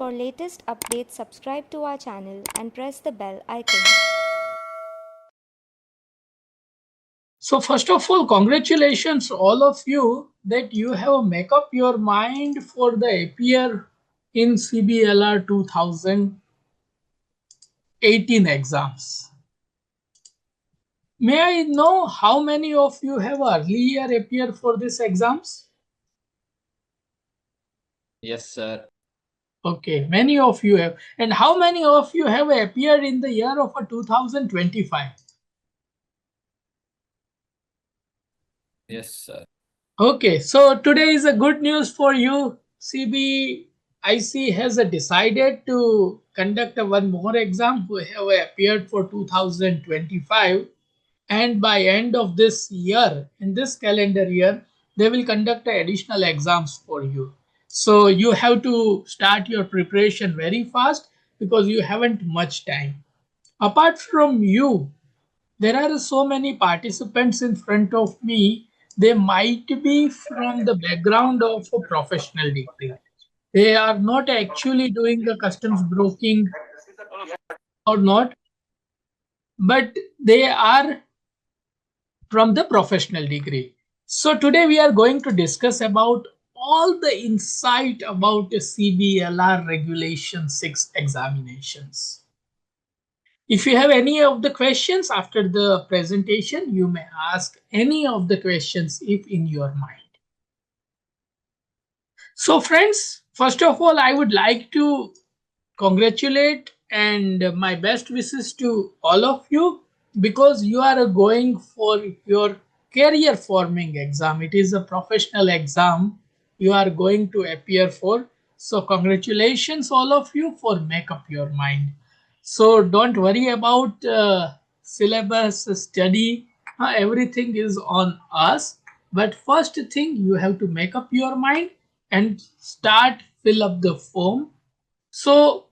For latest updates, subscribe to our channel and press the bell icon. So first of all, congratulations all of you that you have make up your mind for the appear in CBLR 2018 exams. May I know how many of you have earlier appeared for these exams? Yes, sir. Okay, many of you have. And how many of you have appeared in the year of 2025? Yes, sir. Okay, so today is a good news for you. CBIC has decided to conduct one more exam who have appeared for 2025, and by end of this year, in this calendar year, they will conduct additional exams for you. So you have to start your preparation very fast because you haven't much time. Apart from you, there are so many participants in front of me. They might be from the background of a professional degree. They are not actually doing the customs broking or not, but they are from the professional degree. So today we are going to discuss about all the insight about the CBLR Regulation 6 examinations. If you have any of the questions after the presentation, you may ask any of the questions if in your mind. So friends, first of all, I would like to congratulate and my best wishes to all of you because you are going for your career forming exam. It is a professional exam you are going to appear for. So congratulations all of you for make up your mind. So don't worry about syllabus study. Everything is on us. But first thing you have to make up your mind and start fill up the form. So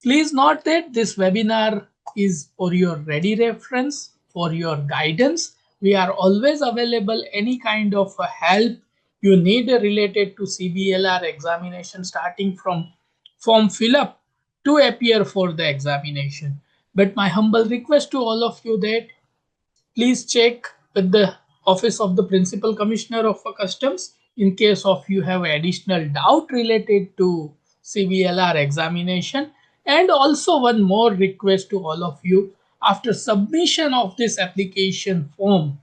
please note that this webinar is for your ready reference, for your guidance. We are always available any kind of help you need related to CBLR examination starting from form fill up to appear for the examination. But my humble request to all of you that please check with the office of the principal commissioner of customs in case of you have additional doubt related to CBLR examination. And also one more request to all of you, after submission of this application form,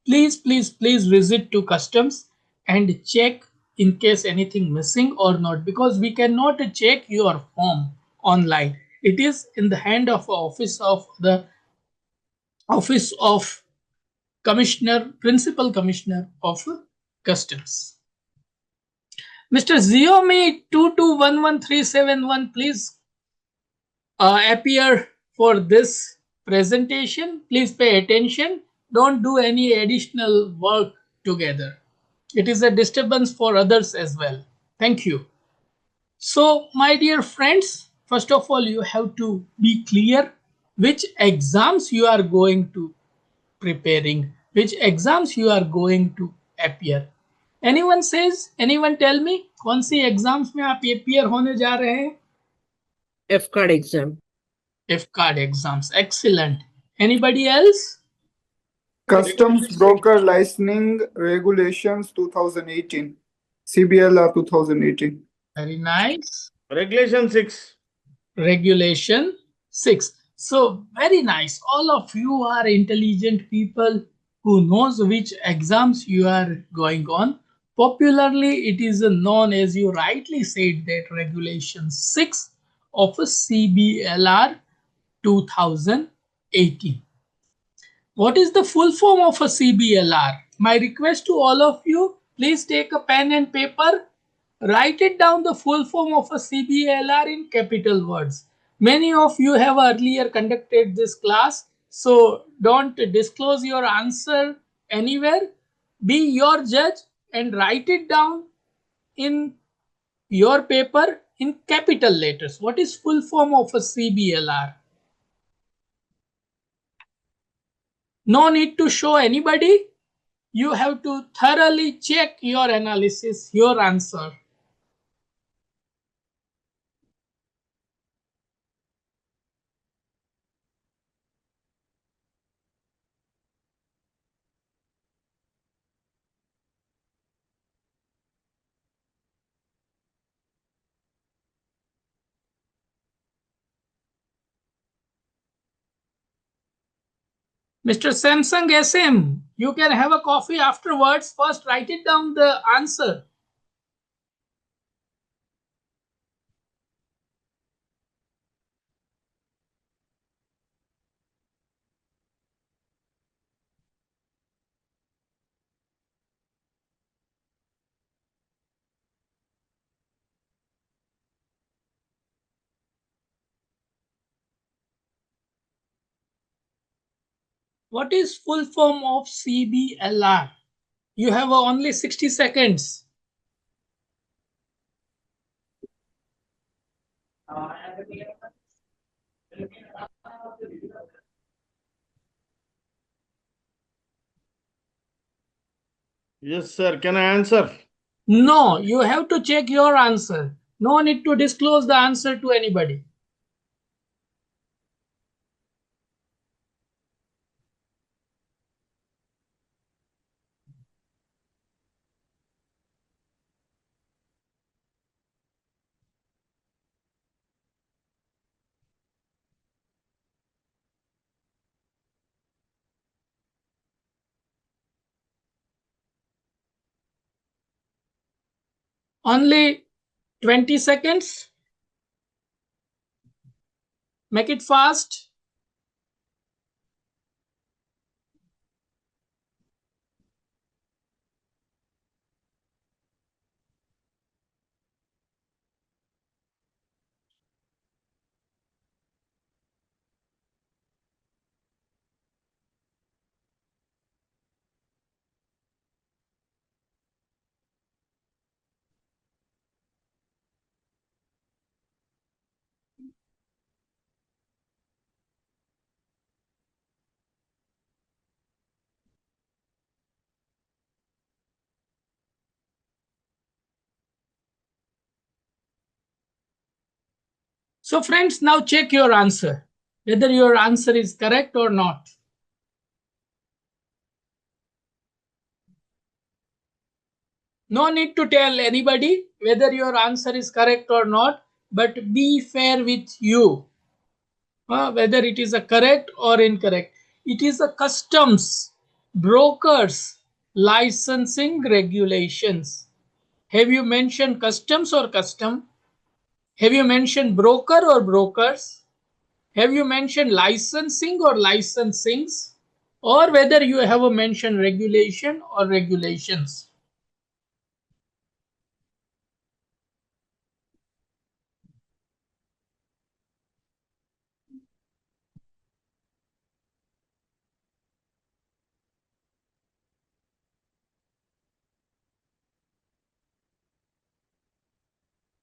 please visit to customs and check in case anything missing or not, because we cannot check your form online. It is in the hand of office of Commissioner, Principal Commissioner of Customs. Mr. Xiaomi 2211371, please appear for this presentation. Please pay attention. Don't do any additional work together. It is a disturbance for others as well. Thank you. So, my dear friends, first of all, you have to be clear which exams you are going to preparing, which exams you are going to appear. Anyone tell me कौन सी exams में आप appear होने जा रहे हैं? F card exam. F card exams. Excellent. Anybody else? Customs Broker Licensing Regulations 2018. CBLR 2018. Very nice. Regulation 6. Regulation 6. So very nice. All of you are intelligent people who knows which exams you are going on. Popularly, it is known, as you rightly said, that Regulation 6 of a CBLR 2018. What is the full form of a CBLR? My request to all of you, please take a pen and paper. Write it down, the full form of a CBLR in capital words. Many of you have earlier conducted this class, so don't disclose your answer anywhere. Be your judge and write it down in your paper in capital letters. What is full form of a CBLR? No need to show anybody. You have to thoroughly check your analysis, your answer. Mr. Samsung SM, you can have a coffee afterwards. First, write it down the answer. What is full form of CBLR? You have only 60 seconds. Yes, sir. Can I answer? No, you have to check your answer. No need to disclose the answer to anybody. Only 20 seconds. Make it fast. So friends, now check your answer, whether your answer is correct or not. No need to tell anybody whether your answer is correct or not, but be fair with you, whether it is a correct or incorrect. It is a customs, brokers, licensing regulations. Have you mentioned customs or custom? Have you mentioned broker or brokers? Have you mentioned licensing or licensings? Or whether you have mentioned regulation or regulations?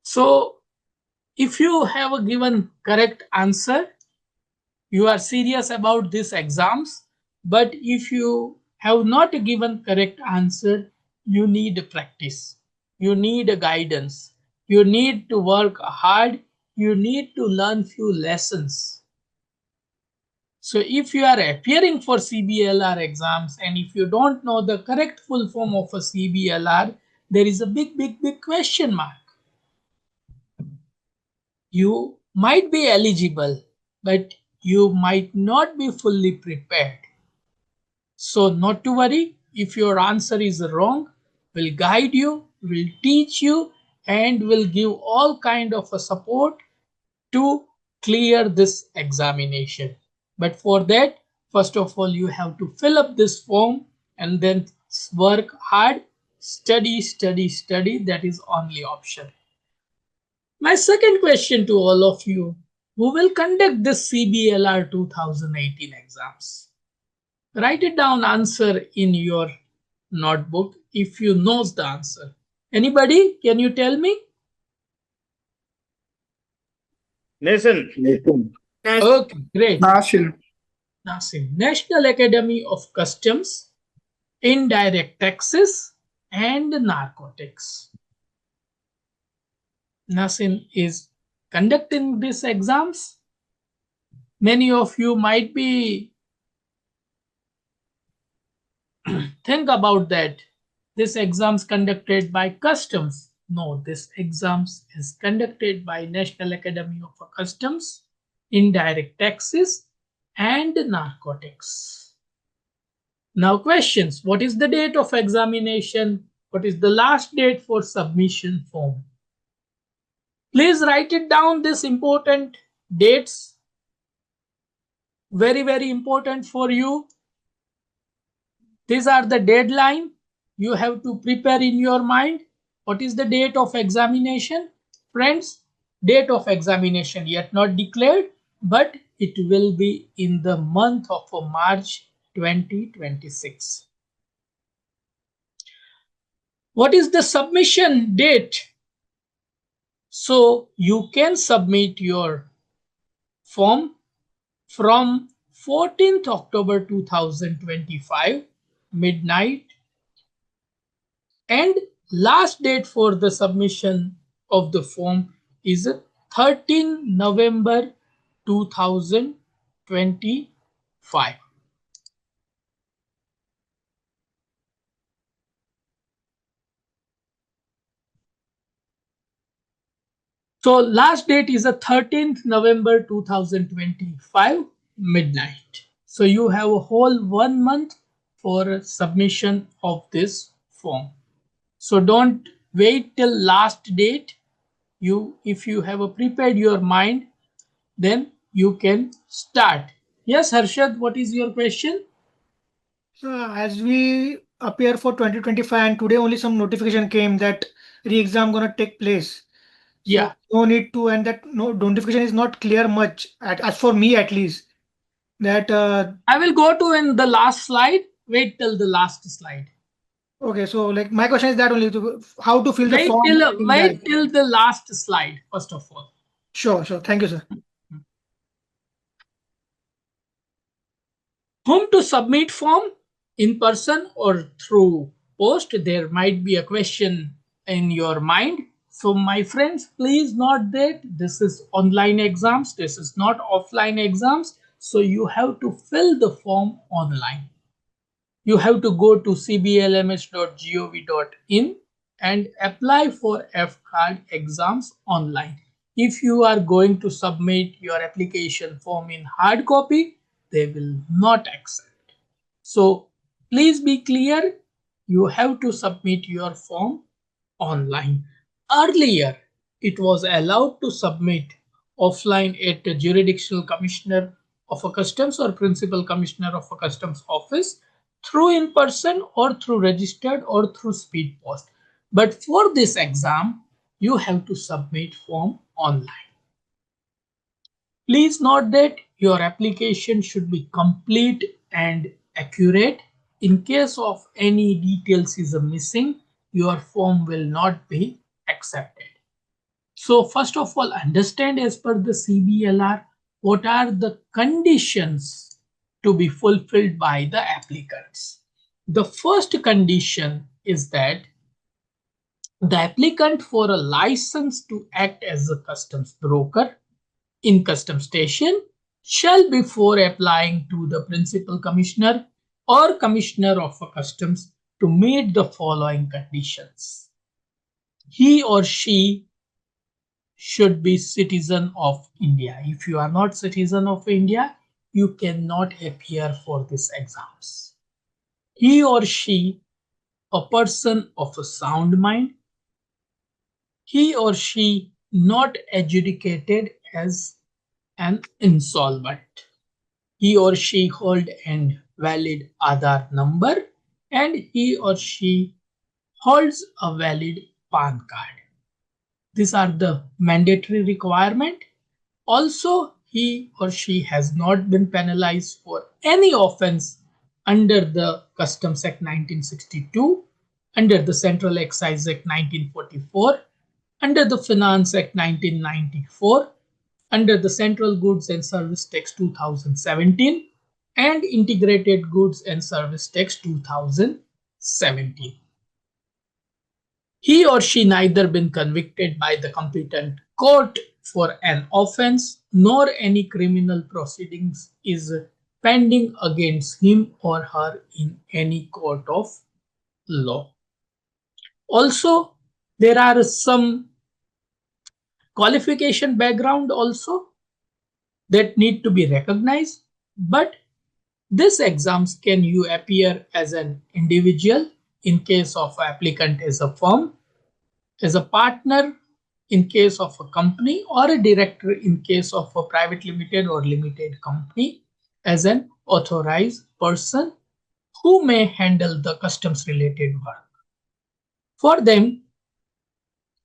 So if you have a given correct answer, you are serious about these exams. But if you have not given correct answer, you need practice. You need a guidance. You need to work hard. You need to learn few lessons. So if you are appearing for CBLR exams and if you don't know the correct full form of a CBLR, there is a big question mark. You might be eligible, but you might not be fully prepared. So not to worry, if your answer is wrong, we'll guide you, will teach you, and will give all kind of a support to clear this examination. But for that, first of all, you have to fill up this form and then work hard, study. That is only option. My second question to all of you: who will conduct this CBLR 2018 exams? Write it down answer in your notebook if you knows the answer. Anybody? Can you tell me? NASIN. Okay, great. NASIN. NASIN, National Academy of Customs, Indirect Taxes and Narcotics. NASIN is conducting these exams. Many of you might be think about that. This exams conducted by customs. No, this exams is conducted by National Academy of Customs, Indirect Taxes and Narcotics. Now questions. What is the date of examination? What is the last date for submission form? Please write it down, these important dates. Very, very important for you. These are the deadline. You have to prepare in your mind. What is the date of examination? Friends, date of examination yet not declared, but it will be in the month of March 2026. What is the submission date? So you can submit your form from 14th October 2025 midnight, and last date for the submission of the form is 13 November 2025. So last date is 13th November 2025 midnight. So you have a whole 1 month for submission of this form. So don't wait till last date. If you have prepared your mind, then you can start. Yes, Harshad, what is your question? As we appear for 2025 and today only some notification came that re-exam gonna take place. So Yeah. no need to, and that no notification is not clear much, as for me at least. That I will go to in the last slide. Wait till the last slide. okay, so like my question is that only how to fill the form. Wait till the last slide, first of all. Sure. Thank you, sir. Whom to submit form, in person or through post? There might be a question in your mind. So my friends, please note that this is online exams. This is not offline exams. So you have to fill the form online. You have to go to cblms.gov.in and apply for F-card exams online. If you are going to submit your application form in hard copy, they will not accept. So please be clear, you have to submit your form online. Earlier, it was allowed to submit offline at the jurisdictional commissioner of a customs or principal commissioner of a customs office, through in person or through registered or through speed post. But for this exam, you have to submit form online. Please note that your application should be complete and accurate. In case of any details is missing, your form will not be accepted. So first of all, understand as per the CBLR, what are the conditions to be fulfilled by the applicants. The first condition is that the applicant for a license to act as a customs broker in custom station shall, before applying to the principal commissioner or commissioner of a customs, to meet the following conditions. He or she should be citizen of India. If you are not citizen of India, you cannot appear for these exams. He or she a person of a sound mind. He or she not adjudicated as an insolvent. He or she hold a valid Aadhaar number, and he or she holds a valid PAN card. These are the mandatory requirement. Also, he or she has not been penalized for any offense under the Customs Act 1962, under the Central Excise Act 1944, under the Finance Act 1994, under the Central Goods and Service Tax 2017, and Integrated Goods and Service Tax 2017. He or she neither been convicted by the competent court for an offense, nor any criminal proceedings is pending against him or her in any court of law. Also, there are some qualification background also that need to be recognized, but These exams can you appear as an individual in case of applicant as a firm, as a partner in case of a company, or a director in case of a private limited or limited company, as an authorized person who may handle the customs related work. For them,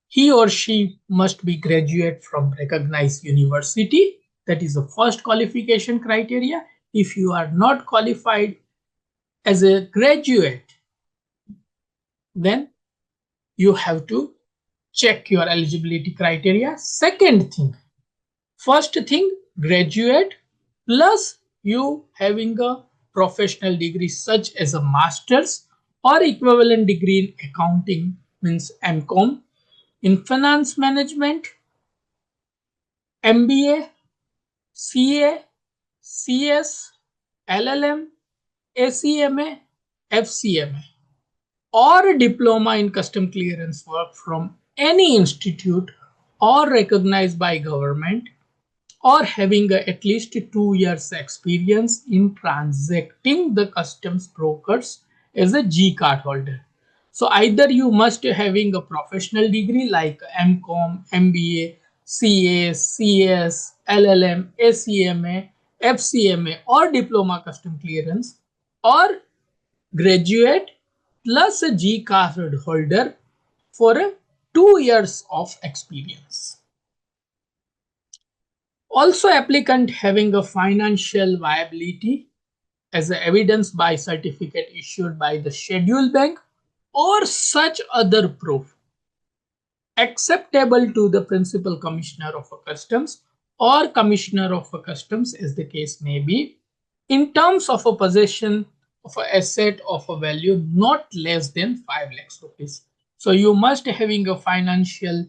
he or she must be graduate from recognized university. That is the first qualification criteria. If you are not qualified as a graduate, then you have to check your eligibility criteria. Second thing, first thing, graduate plus you having a professional degree such as a master's or equivalent degree in accounting, means MCOM, in finance management, MBA, CA, CS, LLM, ACMA, FCMA, or a diploma in custom clearance work from any institute or recognized by government, or having at least 2 years experience in transacting the customs brokers as a G card holder. So either you must having a professional degree like MCOM, MBA, CA, CS, LLM, ACMA, FCMA, or diploma custom clearance, or graduate plus a G card holder for a 2 years of experience. Also, applicant having a financial viability as a evidence by certificate issued by the scheduled bank or such other proof acceptable to the principal commissioner of a customs or commissioner of a customs, as the case may be, in terms of a possession of an asset of a value not less than 5 lakhs rupees. So you must having a financial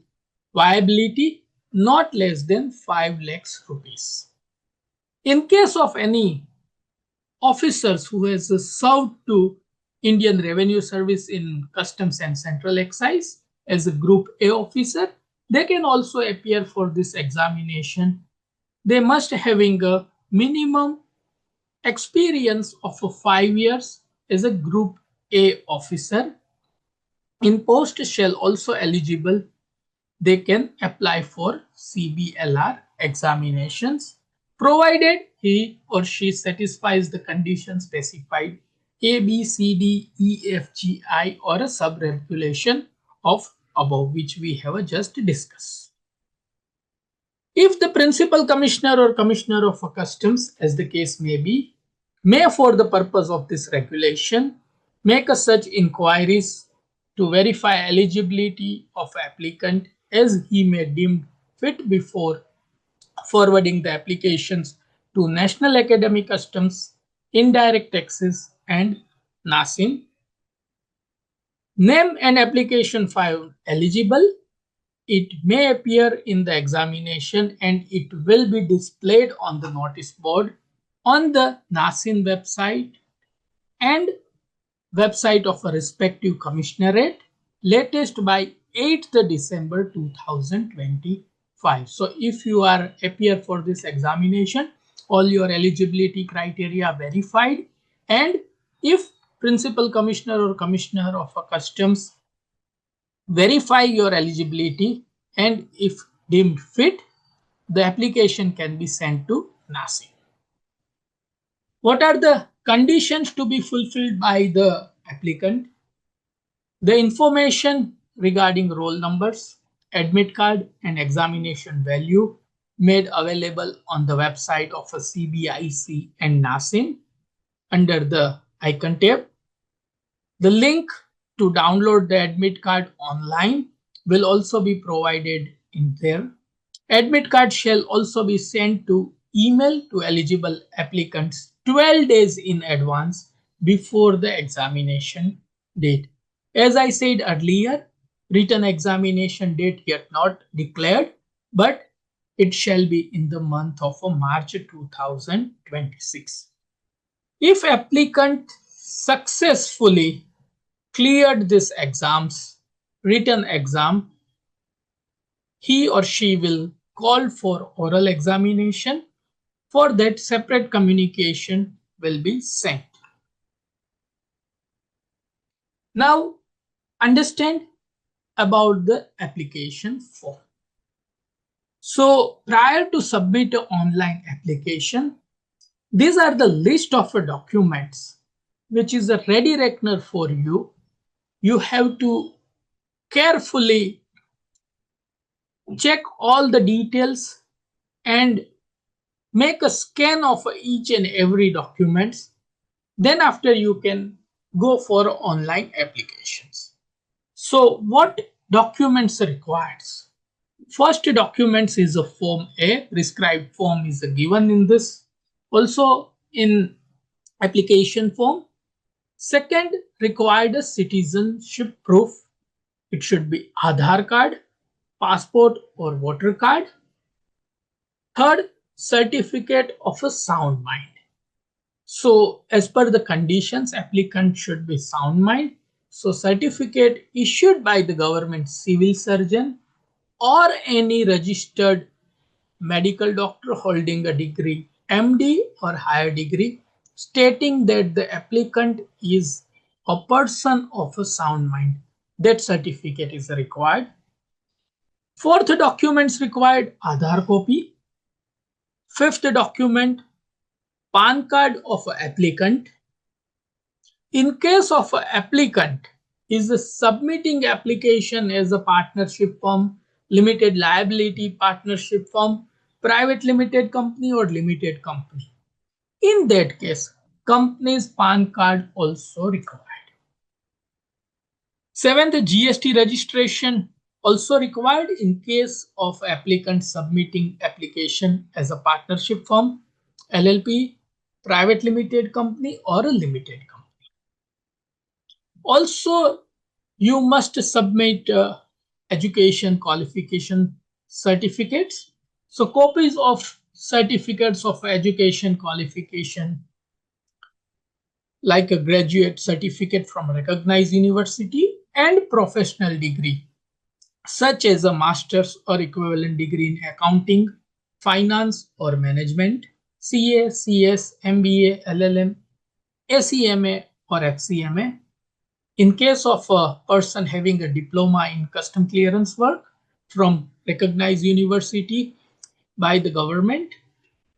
viability not less than 5 lakhs rupees. In case of any officers who has served to Indian Revenue Service in Customs and Central Excise as a Group A officer, they can also appear for this examination. They must having a minimum experience of 5 years as a Group A officer. In post shell also eligible, they can apply for CBLR examinations, provided he or she satisfies the conditions specified A, B, C, D, E, F, G, I, or a sub-regulation of above, which we have just discussed. If the principal commissioner or commissioner of a customs, as the case may be, may for the purpose of this regulation make a such inquiries to verify eligibility of applicant as he may deem fit before forwarding the applications to National Academy Customs, Indirect Taxes and NASIN. Name and application file eligible. It may appear in the examination and it will be displayed on the notice board on the NASIN website and website of a respective commissionerate latest by 8th December 2025. So if you are appear for this examination, all your eligibility criteria verified, and if principal commissioner or commissioner of a customs verify your eligibility and if deemed fit, the application can be sent to NASIN. What are the conditions to be fulfilled by the applicant? The information regarding roll numbers, admit card and examination value made available on the website of a CBIC and NASIN under the icon tab. The link to download the admit card online will also be provided in there. Admit card shall also be sent to email to eligible applicants 12 days in advance before the examination date. As I said earlier, written examination date yet not declared, but it shall be in the month of March 2026. If applicant successfully cleared this written exam, he or she will call for oral examination. For that, separate communication will be sent. Now understand about the application form. So prior to submit an online application, these are the list of documents which is a ready reckoner for you. You have to carefully check all the details and make a scan of each and every documents. Then after you can go for online applications. So what documents required? First documents is a form A. Prescribed form is given in this. Also in application form. Second, required a citizenship proof. It should be Aadhaar card, passport or voter card. Third, certificate of a sound mind. So as per the conditions, applicant should be sound mind. So certificate issued by the government civil surgeon or any registered medical doctor holding a degree MD or higher degree stating that the applicant is a person of a sound mind. That certificate is required. Fourth documents required Aadhaar copy. Fifth document PAN card of applicant. In case of applicant is submitting application as a partnership firm, limited liability partnership firm, private limited company or limited company. In that case, company's PAN card also required. Seventh, GST registration also required in case of applicant submitting application as a partnership firm, LLP, private limited company or a limited company. Also, you must submit education qualification certificates. So copies of certificates of education qualification like a graduate certificate from a recognized university and professional degree such as a master's or equivalent degree in accounting, finance or management, CA, CS, MBA, LLM, FCMA or FCMA. In case of a person having a diploma in custom clearance work from recognized university by the government,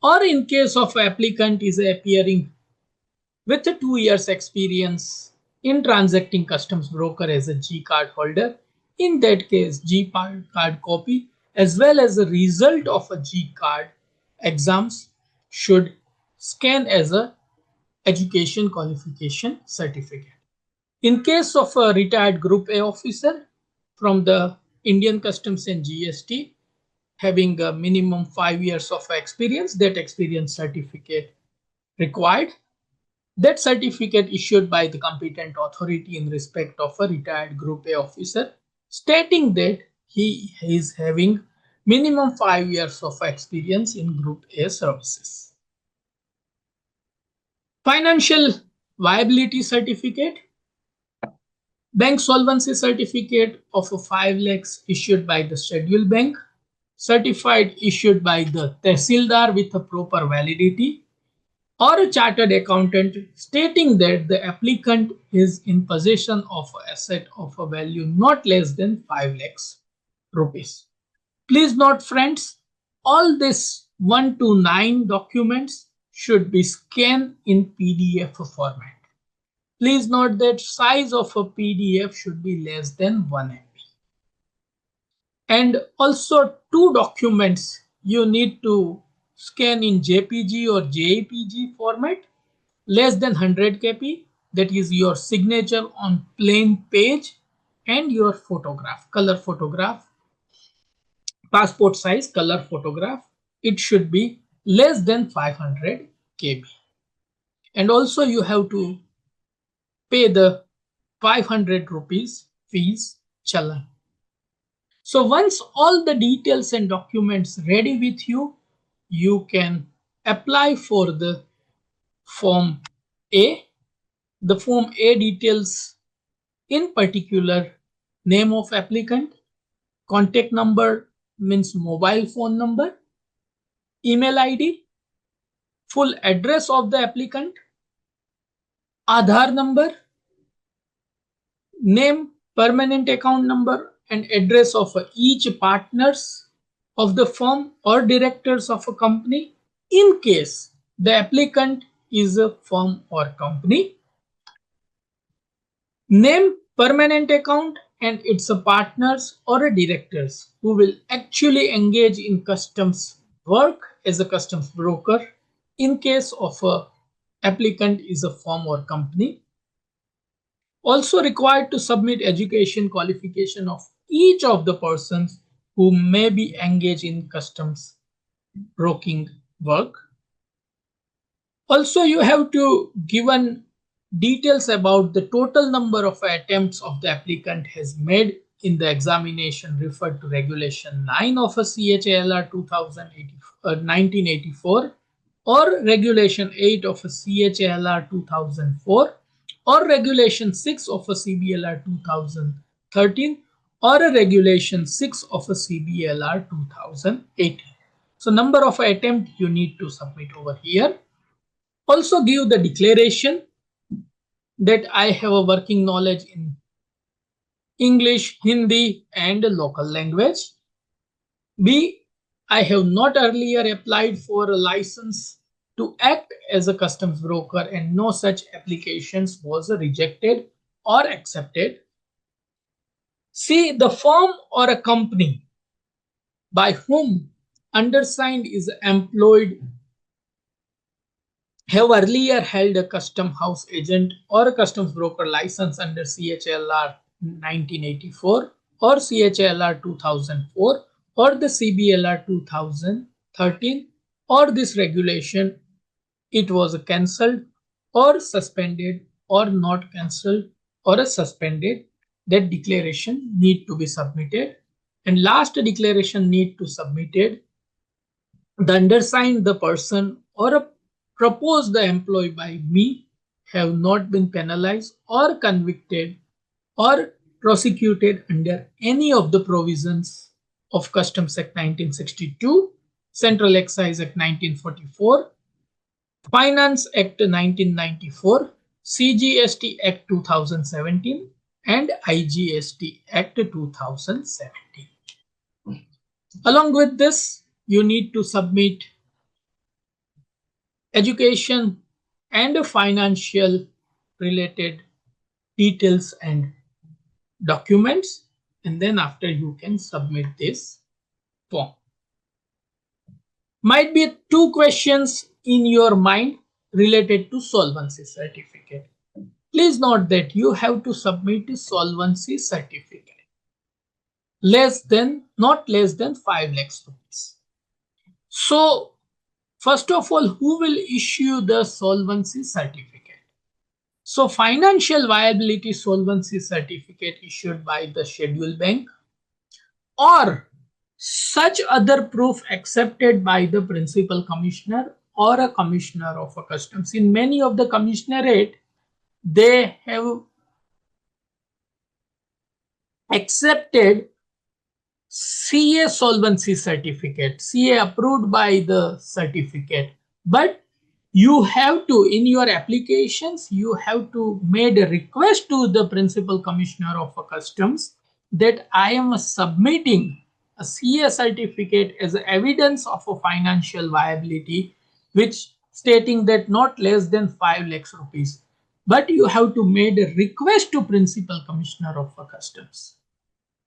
or in case of applicant is appearing with a 2 years experience in transacting customs broker as a G card holder, in that case G card copy as well as the result of a G card exams should scan as a education qualification certificate. In case of a retired Group A officer from the Indian Customs and GST having a minimum 5 years of experience, that experience certificate required. That certificate issued by the competent authority in respect of a retired Group A officer stating that he is having minimum 5 years of experience in Group A services. Financial viability certificate. Bank solvency certificate of 5 lakhs issued by the scheduled bank, certified issued by the Tehsildar with a proper validity, or a chartered accountant stating that the applicant is in possession of an asset of a value not less than 5 lakhs rupees. Please note friends, all these 1 to 9 documents should be scanned in PDF format. Please note that size of a PDF should be less than 1 MB. And also 2 documents you need to scan in JPG or JPG format less than 100 kp, that is your signature on plain page and your photograph, color photograph, passport size color photograph. It should be less than 500 kb. And also you have to pay the 500 rupees fees challan. So once all the details and documents ready with you, you can apply for the form A. The form A details in particular name of applicant, contact number means mobile phone number, email ID, full address of the applicant, Aadhaar number, name, permanent account number, and address of each partners of the firm or directors of a company in case the applicant is a firm or company. Name, permanent account, and its partners or directors who will actually engage in customs work as a customs broker in case of a applicant is a firm or company. Also required to submit education qualification of each of the persons who may be engaged in customs broking work. Also, you have to given details about the total number of attempts of the applicant has made in the examination referred to regulation 9 of a CHLR 1984 or regulation 8 of a CHLR 2004 or regulation 6 of a CBLR 2013 or a regulation 6 of a CBLR 2018. So number of attempt you need to submit over here. Also give the declaration that I have a working knowledge in English, Hindi, and local language. B, I have not earlier applied for a license to act as a customs broker and no such applications was rejected or accepted. C, the firm or a company by whom undersigned is employed have earlier held a custom house agent or a customs broker license under CHLR 1984 or CHLR 2004 or the CBLR 2013 or this regulation, it was cancelled or suspended or not cancelled or suspended. That declaration need to be submitted. And last declaration need to submitted, the undersigned the person or a proposed the employee by me have not been penalized or convicted or prosecuted under any of the provisions of Customs Act 1962, Central Excise Act 1944, Finance Act 1994, CGST Act 2017 and IGST Act 2017. Along with this, you need to submit education and financial related details and documents, and then after you can submit this form. Might be two questions in your mind related to solvency certificate. Please note that you have to submit a solvency certificate not less than 5 lakhs rupees. So first of all, who will issue the solvency certificate? So financial viability solvency certificate issued by the scheduled bank or such other proof accepted by the principal commissioner or a commissioner of a customs. In many of the commissionerate, they have accepted CA solvency certificate, CA approved by the certificate, but you have to, in your applications, you have to made a request to the principal commissioner of a customs that I am submitting a CA certificate as evidence of a financial viability, which stating that not less than 5 lakhs rupees. But you have to made a request to principal commissioner of a customs.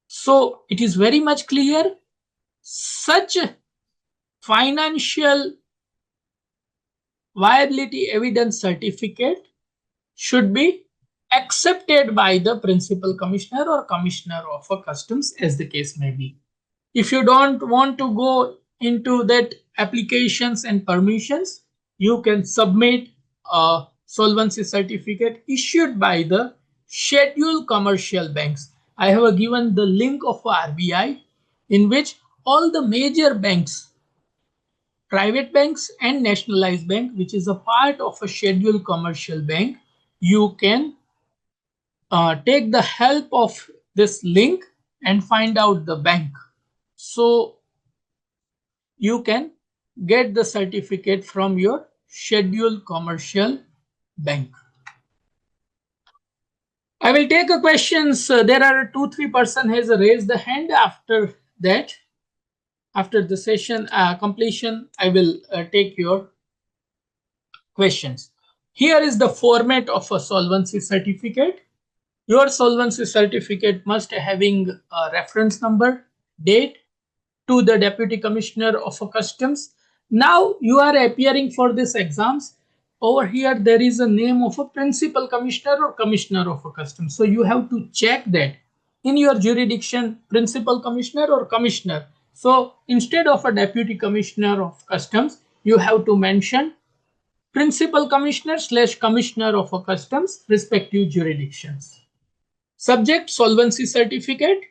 So it is very much clear, such financial viability evidence certificate should be accepted by the principal commissioner or commissioner of a customs, as the case may be. If you don't want to go into that applications and permissions, you can submit a solvency certificate issued by the scheduled commercial banks. I have given the link of RBI in which all the major banks, private banks and nationalized bank, which is a part of a scheduled commercial bank, you can take the help of this link and find out the bank. So you can get the certificate from your scheduled commercial bank. I will take a questions. There are 2-3 person has raised the hand. After that, after the session completion, I will take your questions. Here is the format of a solvency certificate. Your solvency certificate must having a reference number, date, to the Deputy Commissioner of Customs. Now you are appearing for this exams. Over here there is a name of a Principal Commissioner or Commissioner of Customs. So you have to check that in your jurisdiction Principal Commissioner or Commissioner. So instead of a Deputy Commissioner of Customs, you have to mention Principal Commissioner / Commissioner of Customs respective jurisdictions. Subject solvency certificate.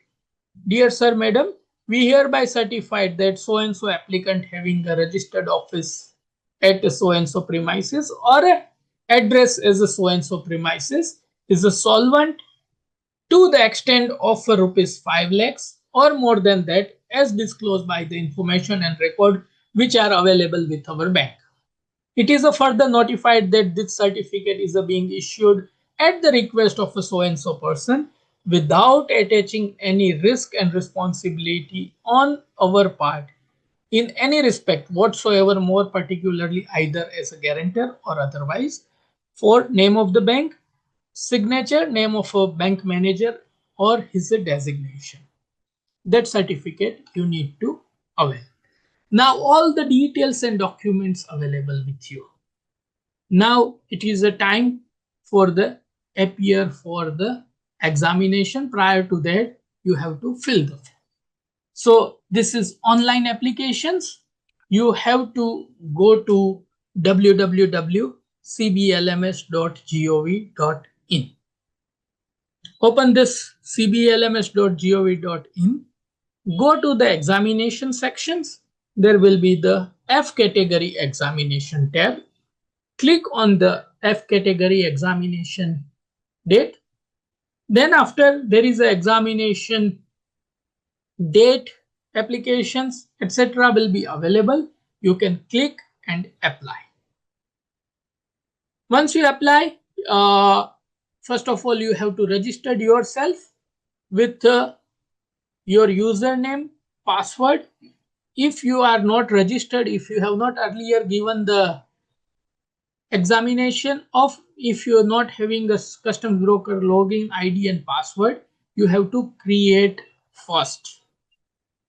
Dear sir, madam, we hereby certified that so and so applicant having a registered office at so and so premises or a address as a so and so premises is a solvent to the extent of rupees 5 lakhs or more than that as disclosed by the information and record which are available with our bank. It is further notified that this certificate is being issued at the request of a so and so person without attaching any risk and responsibility on our part in any respect whatsoever, more particularly either as a guarantor or otherwise, for name of the bank, signature, name of a bank manager or his designation. That certificate you need to avail. Now all the details and documents available with you. Now it is a time for the appear for the examination. Prior to that, you have to fill the form. So this is online applications. You have to go to www.cblms.gov.in. Open this cblms.gov.in. Go to the examination sections. There will be the F category examination tab. Click on the F category examination date. Then after there is an examination date, applications, etc. will be available. You can click and apply. Once you apply, first of all, you have to register yourself with your username, password. If you are not registered, if you have not earlier given the examination of, if you are not having a customs broker login ID and password, you have to create first.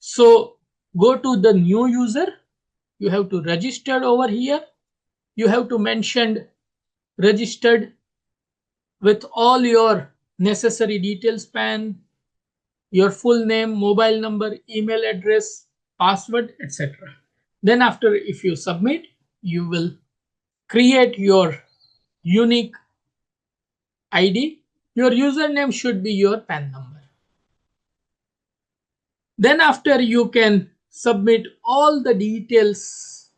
So go to the new user. You have to register over here. You have to mention registered with all your necessary details, PAN, your full name, mobile number, email address, password, etc. Then after, if you submit, you will create your unique ID. Your username should be your PAN number. Then after, you can submit all the details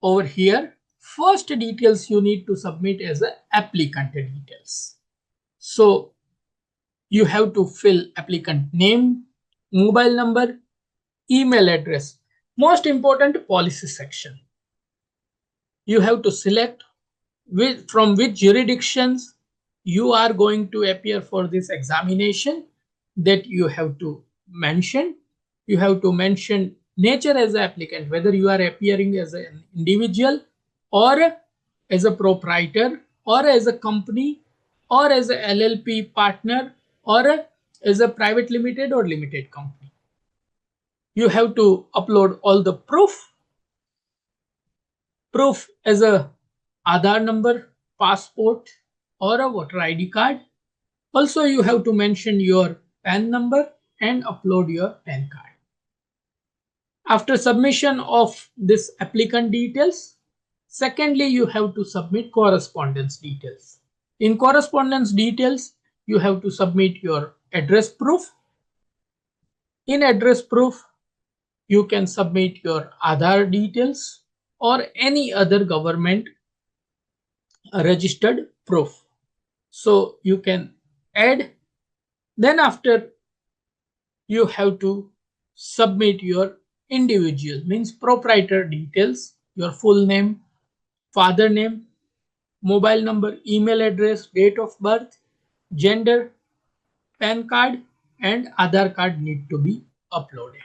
over here. First details you need to submit as a applicant details. So you have to fill applicant name, mobile number, email address. Most important, policy section. You have to select from which jurisdictions you are going to appear for this examination, that you have to mention. You have to mention nature as an applicant, whether you are appearing as an individual or as a proprietor or as a company or as a LLP partner or as a private limited or limited company. You have to upload all the proof as a Aadhaar number, passport or a voter ID card. Also, you have to mention your PAN number and upload your PAN card. After submission of this applicant details, secondly, you have to submit correspondence details. In correspondence details, you have to submit your address proof. In address proof, you can submit your Aadhaar details or any other government registered proof. So you can add. Then after, you have to submit your individual, means proprietor details, your full name, father name, mobile number, email address, date of birth, gender, PAN card, and Aadhaar card need to be uploaded.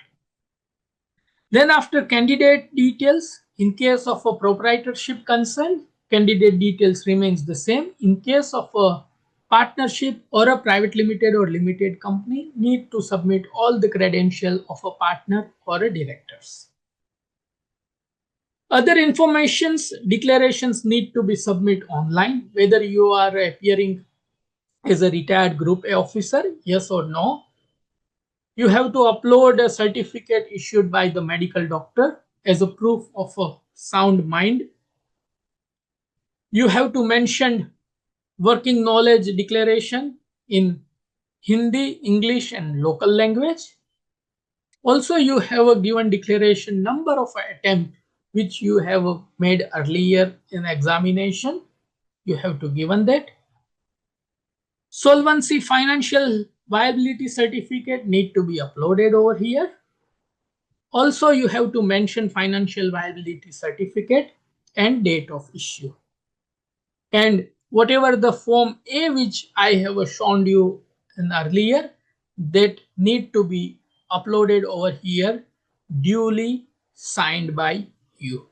Then after candidate details, in case of a proprietorship concern, candidate details remains the same. In case of a partnership or a private limited or limited company, need to submit all the credential of a partner or a directors. Other informations, declarations need to be submit online, whether you are appearing as a retired group A officer, yes or no. You have to upload a certificate issued by the medical doctor as a proof of a sound mind. You have to mention working knowledge declaration in Hindi, English, and local language. Also, you have a given declaration number of attempt which you have made earlier in examination. You have to given that. Solvency financial viability certificate need to be uploaded over here. Also, you have to mention financial viability certificate and date of issue. And whatever the form A which I have shown you in earlier, that need to be uploaded over here, duly signed by you.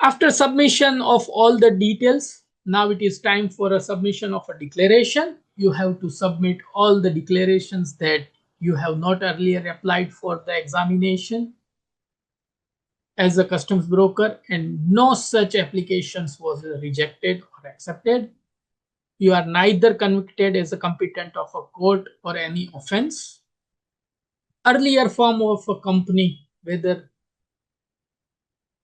After submission of all the details, now it is time for a submission of a declaration. You have to submit all the declarations that you have not earlier applied for the examination as a customs broker, and no such applications was rejected or accepted. You are neither convicted as a competent of a court or any offense. Earlier form of a company, whether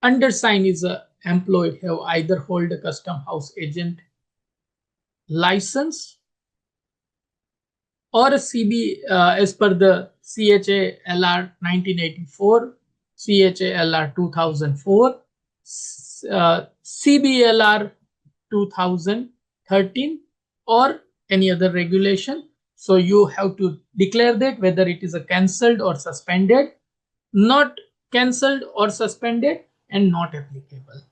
undersigned is a employed, have either hold a custom house agent license or a as per the CHALR 1984, CHALR 2004, CBLR 2013, or any other regulation. So you have to declare that whether it is a cancelled or suspended, not cancelled or suspended, and not applicable.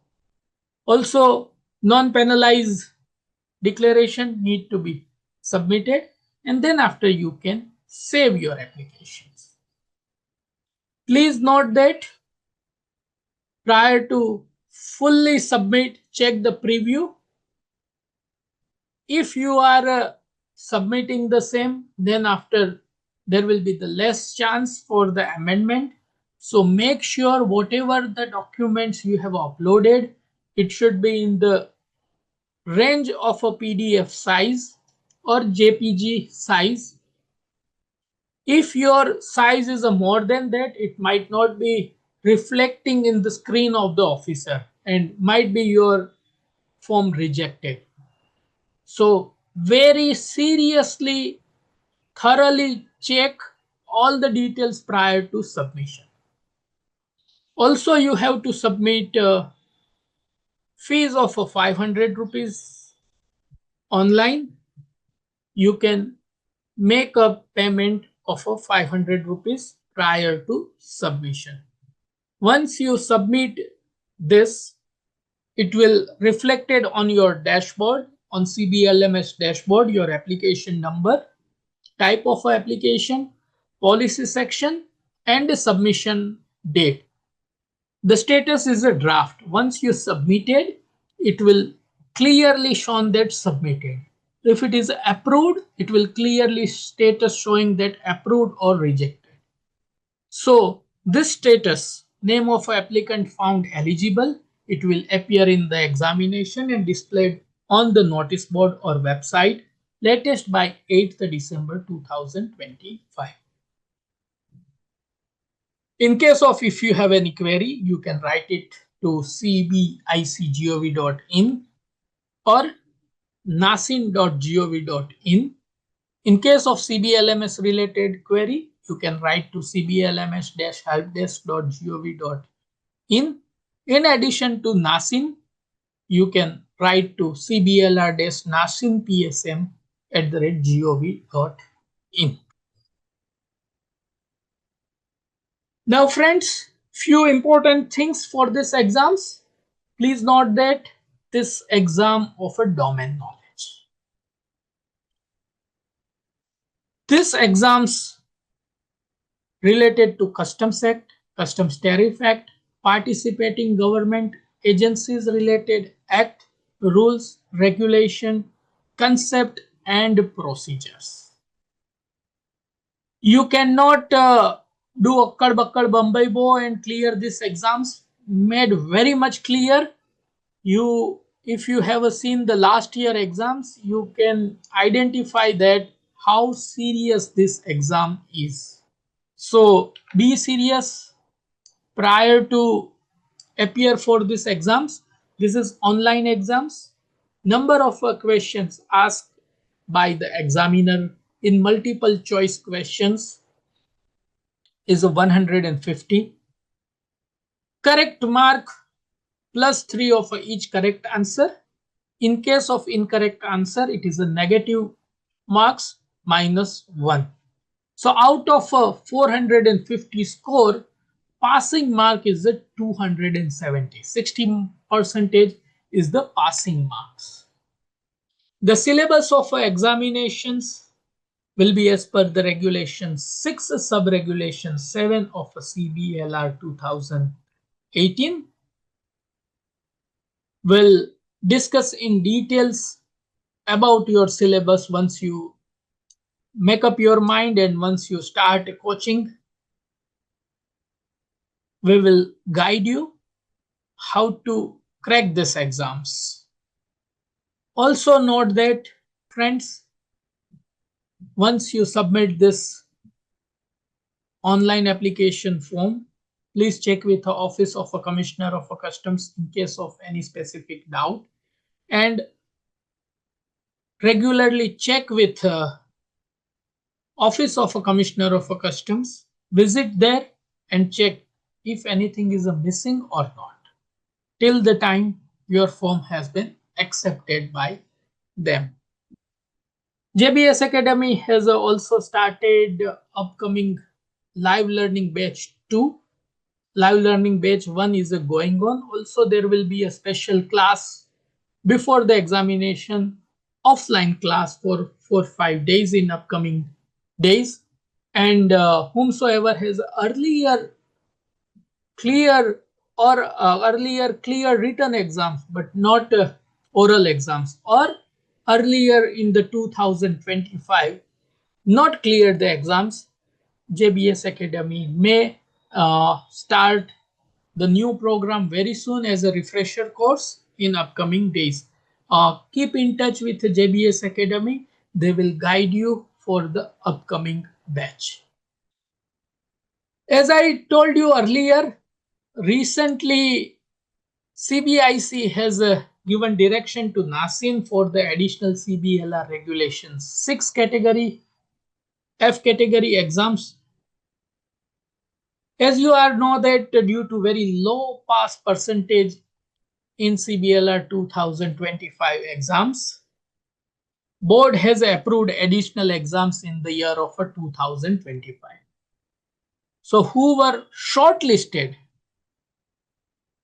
Also, non-penalized declaration need to be submitted, and then after you can save your applications. Please note that prior to fully submit, check the preview. If you are submitting the same, then after there will be the less chance for the amendment. So make sure whatever the documents you have uploaded, it should be in the range of a PDF size or JPG size. If your size is a more than that, it might not be reflecting in the screen of the officer and might be your form rejected. So very seriously, thoroughly check all the details prior to submission. Also, you have to submit fees of 500 rupees online. You can make a payment of 500 rupees prior to submission. Once you submit this, it will reflected on your dashboard, on CBLMS dashboard, your application number, type of application, policy section, and the submission date. The status is a draft. Once you submitted, it will clearly shown that submitted. If it is approved, it will clearly status showing that approved or rejected. So this status, name of applicant found eligible, it will appear in the examination and displayed on the notice board or website latest by 8th December 2025. In case of if you have any query, you can write it to cbicgov.in or nasin.gov.in. In case of CBLMS related query, you can write to cblms-helpdesk.gov.in. In addition to NASIN, you can write to cblr-nasinpsm@gov.in. Now friends, few important things for this exams. Please note that this exam of a domain knowledge. This exams related to Customs Act, Customs Tariff Act, participating government agencies related act, rules, regulation, concept and procedures. You cannot do akkad bakkad Bombay Bo and clear these exams. Made very much clear. If you have seen the last year exams, you can identify that how serious this exam is. So be serious prior to appear for these exams. This is online exams. Number of questions asked by the examiner in multiple choice questions is 150. Correct mark +3 of each correct answer. In case of incorrect answer, it is a negative marks -1. So out of a 450 score, passing mark is a 270. 60% is the passing marks. The syllabus of examinations will be as per the regulation 6, sub-regulation 7 of CBLR 2018. Will discuss in details about your syllabus once you make up your mind and once you start coaching. We will guide you how to crack these exams. Also note that, friends, once you submit this online application form, please check with the Office of a Commissioner of a Customs in case of any specific doubt, and regularly check with Office of a Commissioner of a Customs. Visit there and check if anything is missing or not, till the time your form has been accepted by them. JBS Academy has also started upcoming live learning batch 2. Live learning batch 1 is going on. Also, there will be a special class before the examination, offline class for 4-5 days in upcoming days. And whomsoever has earlier clear written exams but not oral exams, or earlier in the 2025 not cleared the exams, JBS Academy may start the new program very soon as a refresher course in upcoming days. Keep in touch with the JBS Academy. They will guide you for the upcoming batch. As I told you earlier, recently CBIC has given direction to NASIN for the additional CBLR regulations. 6 category, F category exams. As you all know that due to very low pass percentage in CBLR 2025 exams, board has approved additional exams in the year of 2025. So who were shortlisted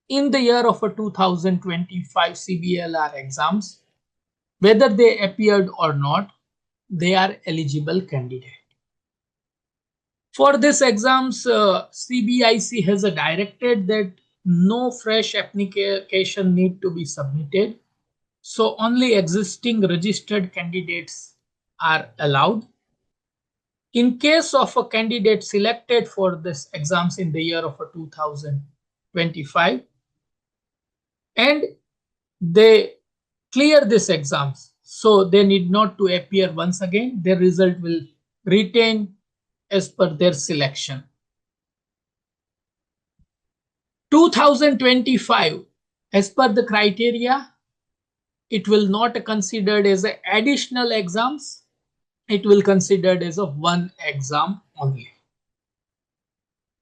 in the year of 2025 CBLR exams, whether they appeared or not, they are eligible candidate. For this exams, CBIC has directed that no fresh application need to be submitted. So only existing registered candidates are allowed. In case of a candidate selected for this exams in the year of 2025 and they clear this exams, so they need not to appear once again. Their result will retain as per their selection. 2025, as per the criteria, it will not considered as a additional exams. It will considered as a one exam only.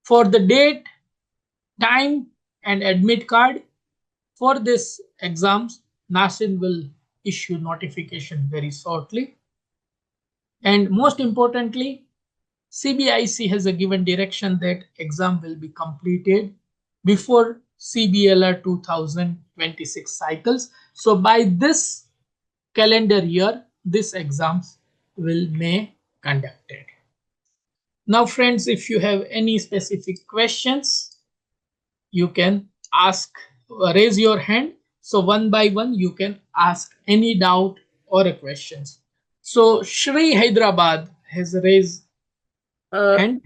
For the date, time and admit card for this exams, NASIN will issue notification very shortly. And most importantly, CBIC has a given direction that exam will be completed before CBLR 2026 cycles. So by this calendar year, this exams may conducted. Now friends, if you have any specific questions, you can ask, raise your hand. So one by one, you can ask any doubt or a questions. So Shri Hyderabad has raised hand.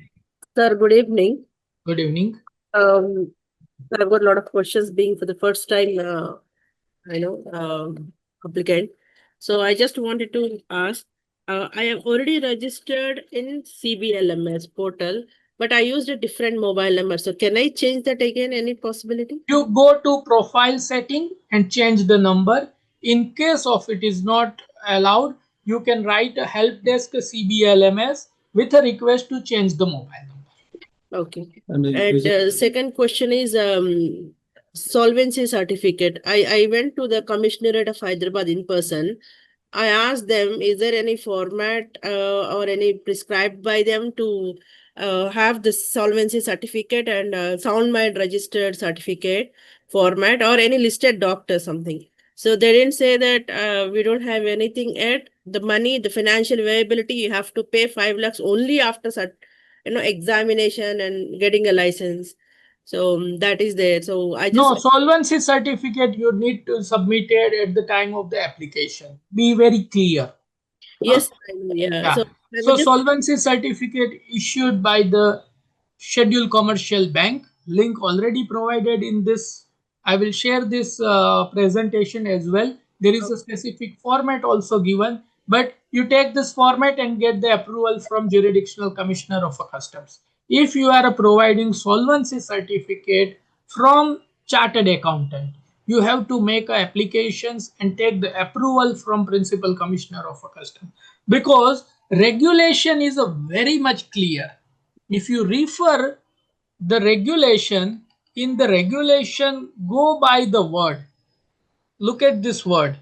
Sir, good evening. Good evening. I've got a lot of questions being for the first time, applicant. So I just wanted to ask, I have already registered in CBLMS portal, but I used a different mobile number. So can I change that again? Any possibility? You go to profile setting and change the number. In case of it is not allowed, you can write a help desk CBLMS with a request to change the mobile number. Okay. And second question is solvency certificate. I went to the Commissionerate of Hyderabad in person. I asked them, is there any format or any prescribed by them to have the solvency certificate and sound mind registered certificate format or any listed doctor something? So they didn't say that we don't have anything yet. The money, the financial viability, you have to pay 5 lakhs only after examination and getting a license. So that is there. So I just No, solvency certificate you need to submit it at the time of the application. Be very clear. yes, yeah. Yeah. So solvency certificate issued by the scheduled commercial bank, link already provided in this. I will share this presentation as well. There is a specific format also given, but you take this format and get the approval from jurisdictional commissioner of customs. If you are providing solvency certificate from chartered accountant, you have to make applications and take the approval from principal commissioner of customs, because regulation is a very much clear. If you refer the regulation, in the regulation, go by the word. Look at this word.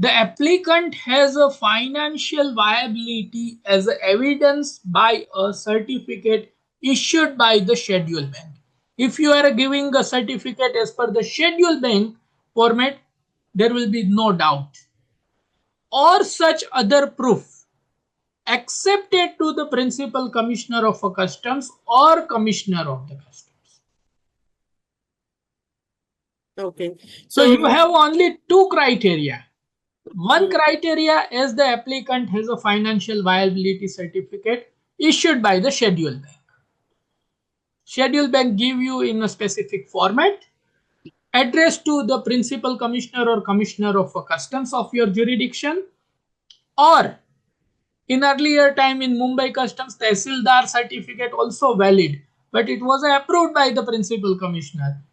The applicant has a financial viability as evidence by a certificate issued by the scheduled bank. If you are giving a certificate as per the scheduled bank format, there will be no doubt. Or such other proof accepted to the principal commissioner of customs or commissioner of the customs. okay. So you have only two criteria. One criteria is the applicant has a financial viability certificate issued by the scheduled bank. Scheduled bank give you in a specific format, addressed to the principal commissioner or commissioner of customs of your jurisdiction, or in earlier time in Mumbai customs, Tehsildar certificate also valid, but it was approved by the principal commissioner.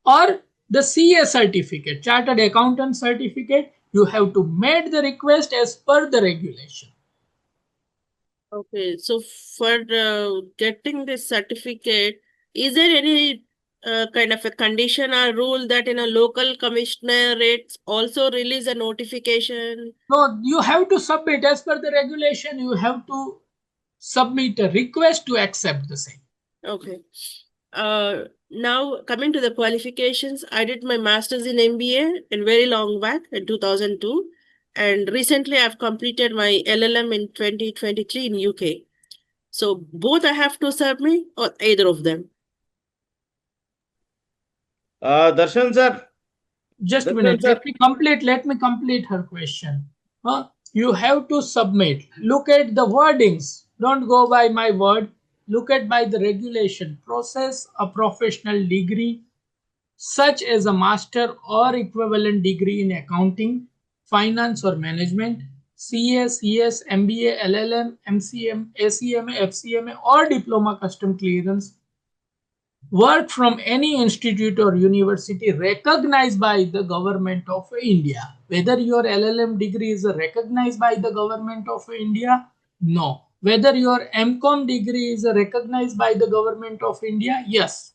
Or the CA certificate, chartered accountant certificate, you have to make the request as per the regulation. Okay, so for getting this certificate, is there any kind of a condition or rule that in a local commissionerate also release a notification? No, you have to submit as per the regulation. You have to submit a request to accept the same. Okay. Now coming to the qualifications, I did my master's in MBA in very long back in 2002. And recently I've completed my LLM in 2023 in UK. So both I have to submit or either of them? Darshan sir. Just a minute. Let me complete her question. You have to submit. Look at the wordings. Don't go by my word. Look at by the regulation. Process a professional degree such as a master or equivalent degree in accounting, finance or management, CA, CS, MBA, LLM, MCM, ACMA, FCMA or diploma custom clearance. Work from any institute or university recognized by the government of India. Whether your LLM degree is recognized by the government of India? No. Whether your MCOM degree is recognized by the government of India? Yes.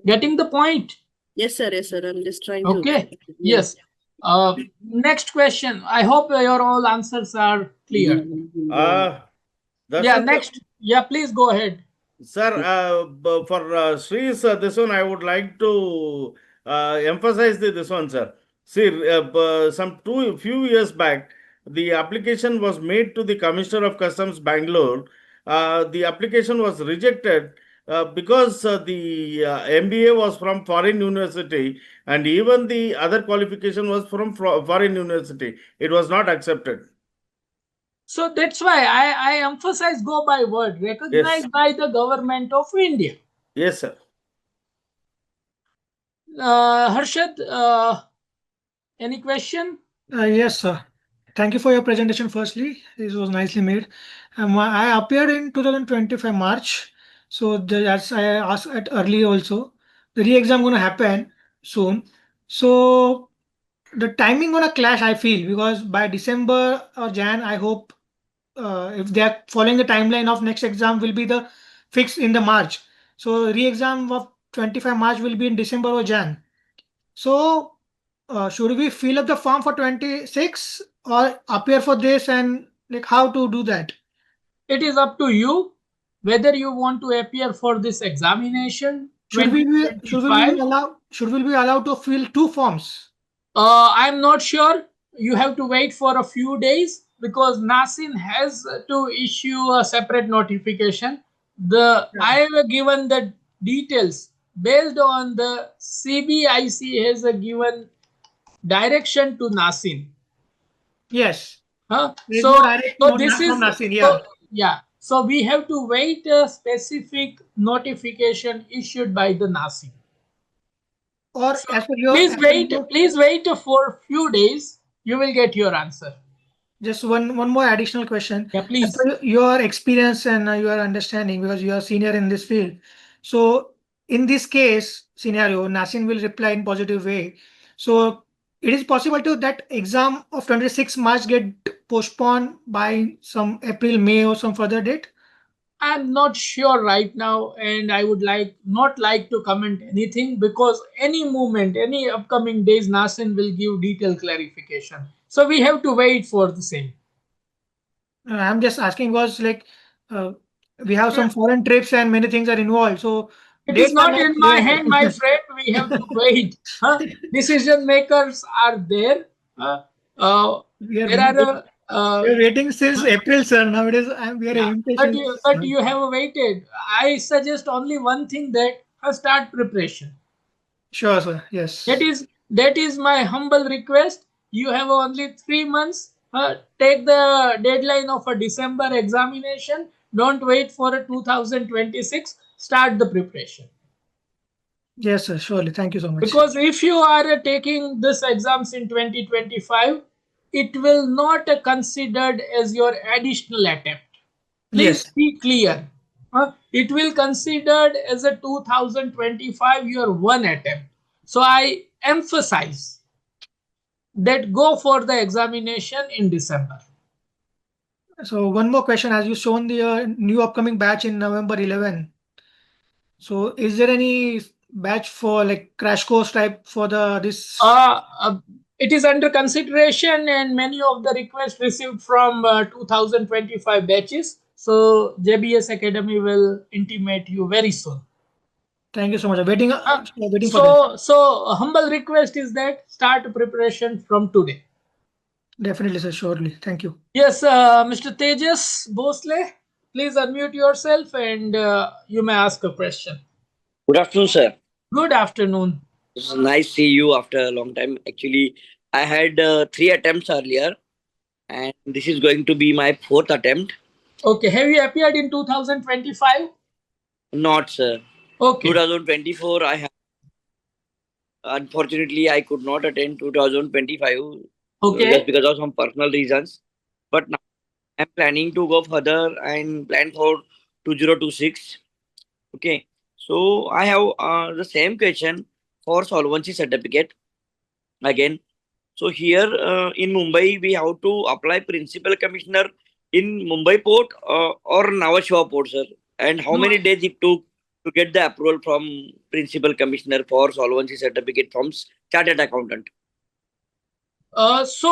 Getting the point? Yes, sir. Yes, sir. I'm just trying to. Okay. Yes. Next question. I hope your all answers are clear. Darshan Yeah. Next. Yeah. Please go ahead. Sir, for Sri's this one, I would like to emphasize this one, sir. See, few years back, the application was made to the Commissioner of Customs Bangalore. The application was rejected because the MBA was from foreign university, and even the other qualification was from foreign university. It was not accepted. So that's why I emphasize go by word, recognized Yes. by the government of India. Yes, sir. Harshad, any question? Yes, sir. Thank you for your presentation. Firstly, this was nicely made. I appeared in 2025 March, so as I asked at early also, the re-exam gonna happen soon. So the timing gonna clash, I feel, because by December or Jan, I hope if they are following the timeline of next exam will be the fixed in the March. So re-exam of 25 March will be in December or Jan. So should we fill up the form for 26 or appear for this, and like how to do that? It is up to you whether you want to appear for this examination. Should we be 2025. allowed to fill two forms? I'm not sure. You have to wait for a few days because NASIN has to issue a separate notification. I have given the details based on the CBIC has given direction to NASIN. Yes. Huh? There's So, no direct so note this is from NASIN, yeah. yeah. So we have to wait a specific notification issued by the NASIN. Or So as per your, please wait for few days. You will get your answer. just one more additional question. Yeah, please. As per your experience and your understanding, because you are senior in this field. So in this case scenario, NASIN will reply in positive way. So it is possible to that exam of 26 March get postponed by some April, May or some further date? I'm not sure right now, and I would not like to comment anything because any moment, any upcoming days, NASIN will give detailed clarification. So we have to wait for the same. I'm just asking because like we have some foreign trips and many things are involved. So It is dates are not not in my clear. hand, my friend. We have to wait. Decision makers are there. We are, There are we are waiting since April, sir. Nowadays, we are yeah, impatient. but you have waited. I suggest only one thing, that start preparation. Sure, sir. Yes. That is my humble request. You have only 3 months. Take the deadline of a December examination. Don't wait for a 2026. Start the preparation. Yes, sir. Surely. Thank you so much. Because if you are taking this exams in 2025, it will not considered as your additional attempt. Please be clear. It will considered as a 2025 your one attempt. So I emphasize that go for the examination in December. So one more question, as you shown the new upcoming batch in November 11. So is there any batch for like crash course type for this? It is under consideration, and many of the requests received from 2025 batches. So JBS Academy will intimate you very soon. Thank you so much. Waiting for that. So a humble request is that start preparation from today. Definitely, sir. Surely. Thank you. Yes, Mr. Tejas Bosle, please unmute yourself and you may ask a question. Good afternoon, sir. Good afternoon. It's nice to see you after a long time. Actually, I had 3 attempts earlier, and this is going to be my 4th attempt. Okay. Have you appeared in 2025? Not, sir. Okay. 2024, I have. Unfortunately, I could not attend 2025. Okay. Just because of some personal reasons. But now I'm planning to go further and plan for 2026. Okay. So I have the same question for solvency certificate again. So here in Mumbai, we have to apply principal commissioner in Mumbai port or Nhava Sheva port, sir. And how many days it took to get the approval from principal commissioner for solvency certificate from chartered accountant? First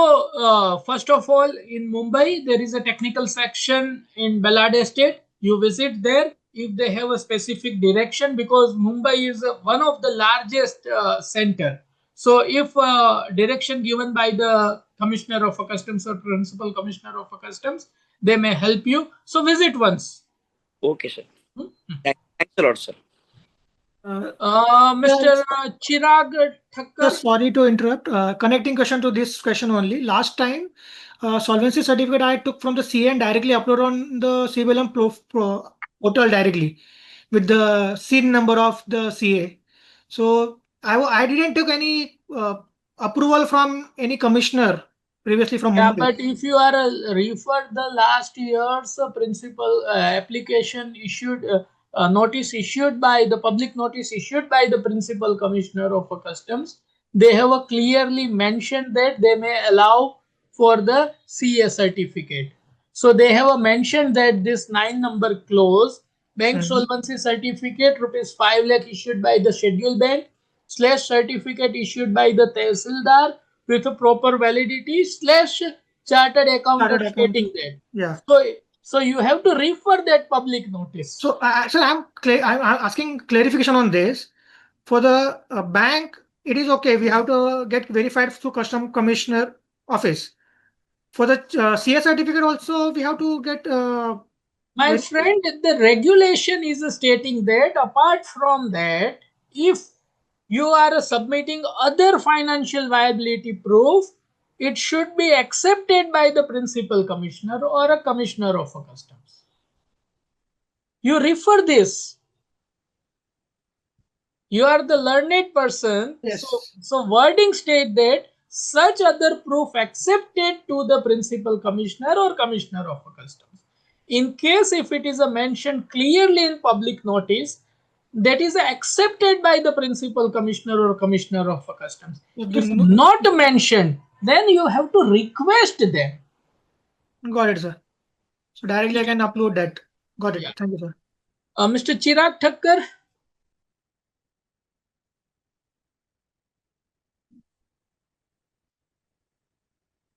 of all, in Mumbai, there is a technical section in Belade Estate. You visit there. if they have a specific direction, because Mumbai is one of the largest center. So if direction given by the Commissioner of Customs or Principal Commissioner of Customs, they may help you. So visit once. Okay, sir. Thanks a lot, sir. Mr. Chirag Thakkar. Sorry to interrupt. Connecting question to this question only. Last time, solvency certificate I took from the CA and directly upload on the CBLM portal directly with the SIN number of the CA. So I didn't take any approval from any commissioner previously from Yeah, Mumbai. but if you are referred the last year's principal application issued, notice issued by the public notice issued by the Principal Commissioner of Customs, they have clearly mentioned that they may allow for the CA certificate. So they have mentioned that this 9-number clause, bank solvency certificate rupees 5 lakh issued by the scheduled bank / certificate issued by the Tehsildar with a proper validity / chartered accountant stating that. Yeah. So you have to refer that public notice. So I'm asking clarification on this. For the bank, it is okay. We have to get verified through Custom Commissioner office. For the CA certificate also, we have to get. My friend, the regulation is stating that apart from that, if you are submitting other financial viability proof, it should be accepted by the Principal Commissioner or a Commissioner of Customs. You refer this. You are the learned person. Yes. So wording state that such other proof accepted to the Principal Commissioner or Commissioner of Customs. In case if it is mentioned clearly in public notice, that is accepted by the Principal Commissioner or Commissioner of Customs. If not mentioned, then you have to request them. Got it, sir. So directly I can upload that. Got it. Yeah. Thank you, sir. Mr. Chirag Thakkar.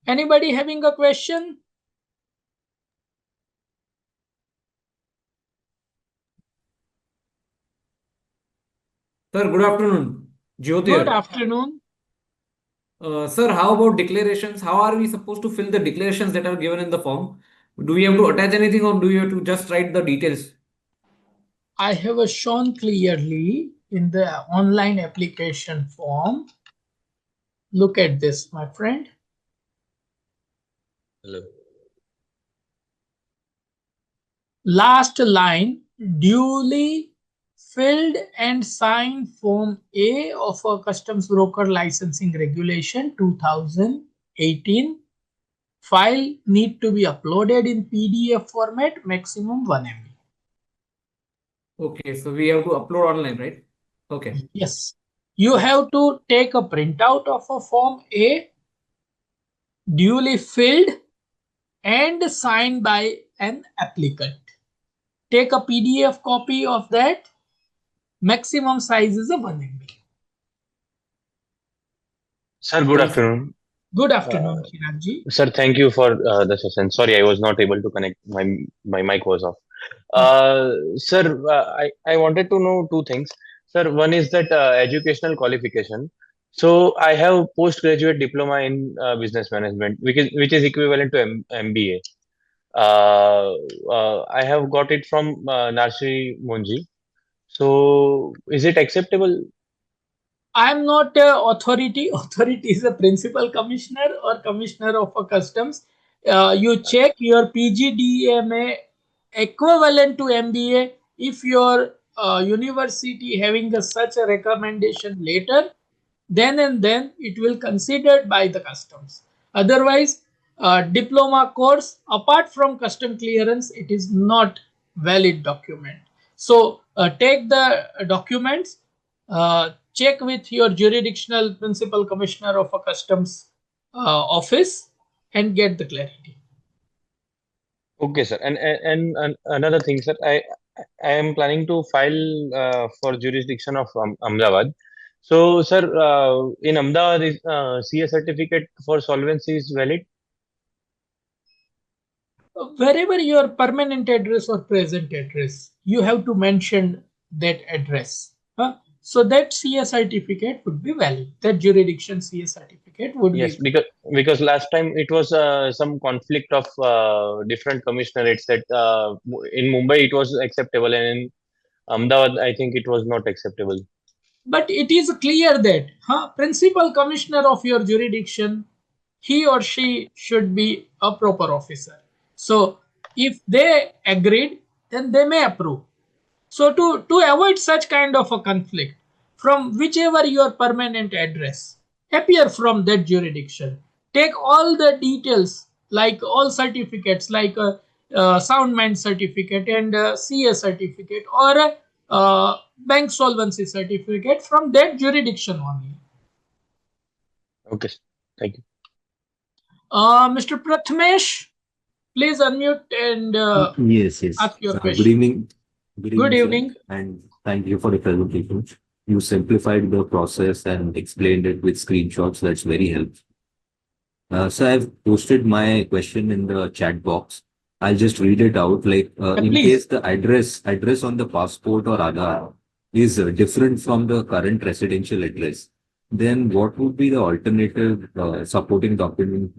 Anybody having a question? Sir, good afternoon. Jyoti Good here. afternoon. Sir, how about declarations? How are we supposed to fill the declarations that are given in the form? Do we have to attach anything or do we have to just write the details? I have shown clearly in the online application form. Look at this, my friend. Hello. Last line, duly filled and signed Form A of a Customs Broker Licensing Regulation 2018. File need to be uploaded in PDF format, maximum 1 MB. Okay, so we have to upload online, right? Okay. Yes. You have to take a printout of a Form A, duly filled and signed by an applicant. Take a PDF copy of that. Maximum size is a 1 MB. Sir, good afternoon. Good afternoon, Chiragji. Sir, thank you for the session. Sorry, I was not able to connect. My mic was off. Sir, I wanted to know two things. Sir, one is that educational qualification. So I have postgraduate diploma in business management, which is equivalent to MBA. I have got it from Narshi Monji. So is it acceptable? I am not authority. Authority is a Principal Commissioner or Commissioner of Customs. You check your PGDMA equivalent to MBA. If your university having such a recommendation later, then and then it will considered by the customs. Otherwise, diploma course apart from custom clearance, it is not valid document. So take the documents, check with your jurisdictional Principal Commissioner of a Customs office and get the clarity. Okay, sir. And another thing, sir, I am planning to file for jurisdiction of Ahmedabad. So, sir, in Ahmedabad, is CA certificate for solvency is valid? Wherever your permanent address or present address, you have to mention that address. So that CA certificate would be valid. That jurisdiction CA certificate would Yes, be. because last time it was some conflict of different commissionerates that in Mumbai it was acceptable and in Ahmedabad I think it was not acceptable. But it is clear that principal commissioner of your jurisdiction, he or she should be a proper officer. So if they agreed, then they may approve. So to avoid such kind of a conflict, from whichever your permanent address, appear from that jurisdiction. Take all the details, like all certificates, like a sound mind certificate and a CA certificate or a bank solvency certificate from that jurisdiction only. Okay, thank you. Mr. Prathamesh, please unmute and Yes. ask your Good question. evening. Good Sir, evening. and thank you for the presentation. You simplified the process and explained it with screenshots. That's very helpful. So I've posted my question in the chat box. I'll just read it out. Like, in Please. case the address on the passport or Aadhaar is different from the current residential address, then what would be the alternative supporting document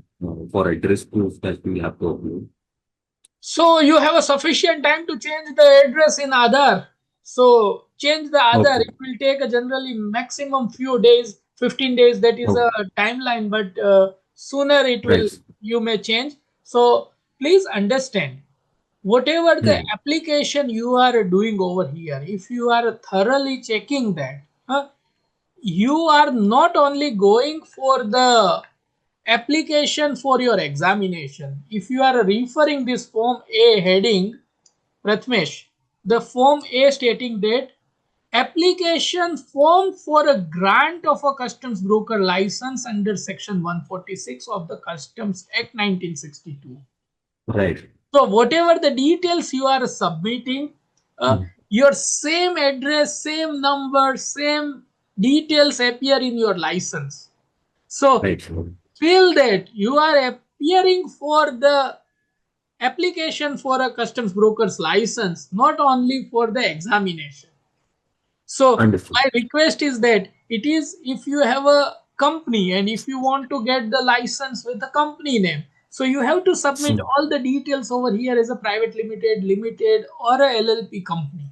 for address proof that we have to upload? So you have a sufficient time to change the address in Aadhaar. So change the Aadhaar. Okay. It will take a generally maximum few days, 15 days. That is Okay. a timeline, but sooner it will, Right. you may change. So please understand, whatever the application you are doing over here, if you are thoroughly checking that, you are not only going for the application for your examination. If you are referring this form A heading, Prathamesh, the form A stating that application form for a grant of a customs broker license under section 146 of the Customs Act 1962. Right. So whatever the details you are submitting, your same address, same number, same details appear in your license. So Right. feel that you are appearing for the application for a customs broker's license, not only for the examination. So Understood. my request is that it is, if you have a company and if you want to get the license with the company name, so you have to submit all the details over here as a private limited or a LLP company.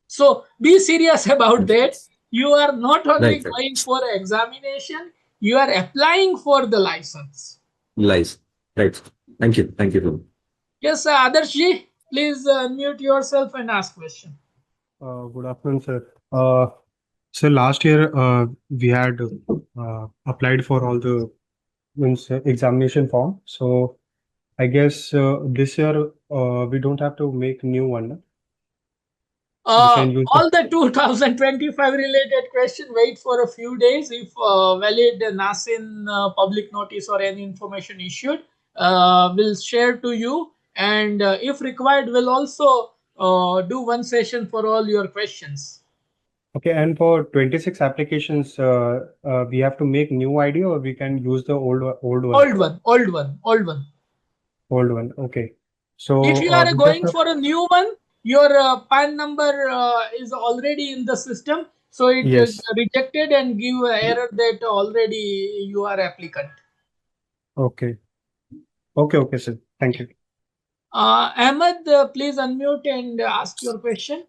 So be serious about that. You are not only Right. going for an examination, you are applying for the license. Lies. Right. Thank you. Thank you. Yes, Adarshi, please mute yourself and ask question. Good afternoon, sir. So last year we had applied for all the examination form. So I guess this year we don't have to make new one. No? We can use All the 2025 related question, wait for a few days. If valid NASIN public notice or any information issued, will share to you, and if required, will also do one session for all your questions. Okay, and for 26 applications, we have to make new ID or we can use the old one? Old one. Okay. So if you are we going just for a new one, your PAN number is already in the system, so it is rejected and give an error that already you are applicant. Okay. Okay, sir. Thank you. Ahmed, please unmute and ask your question.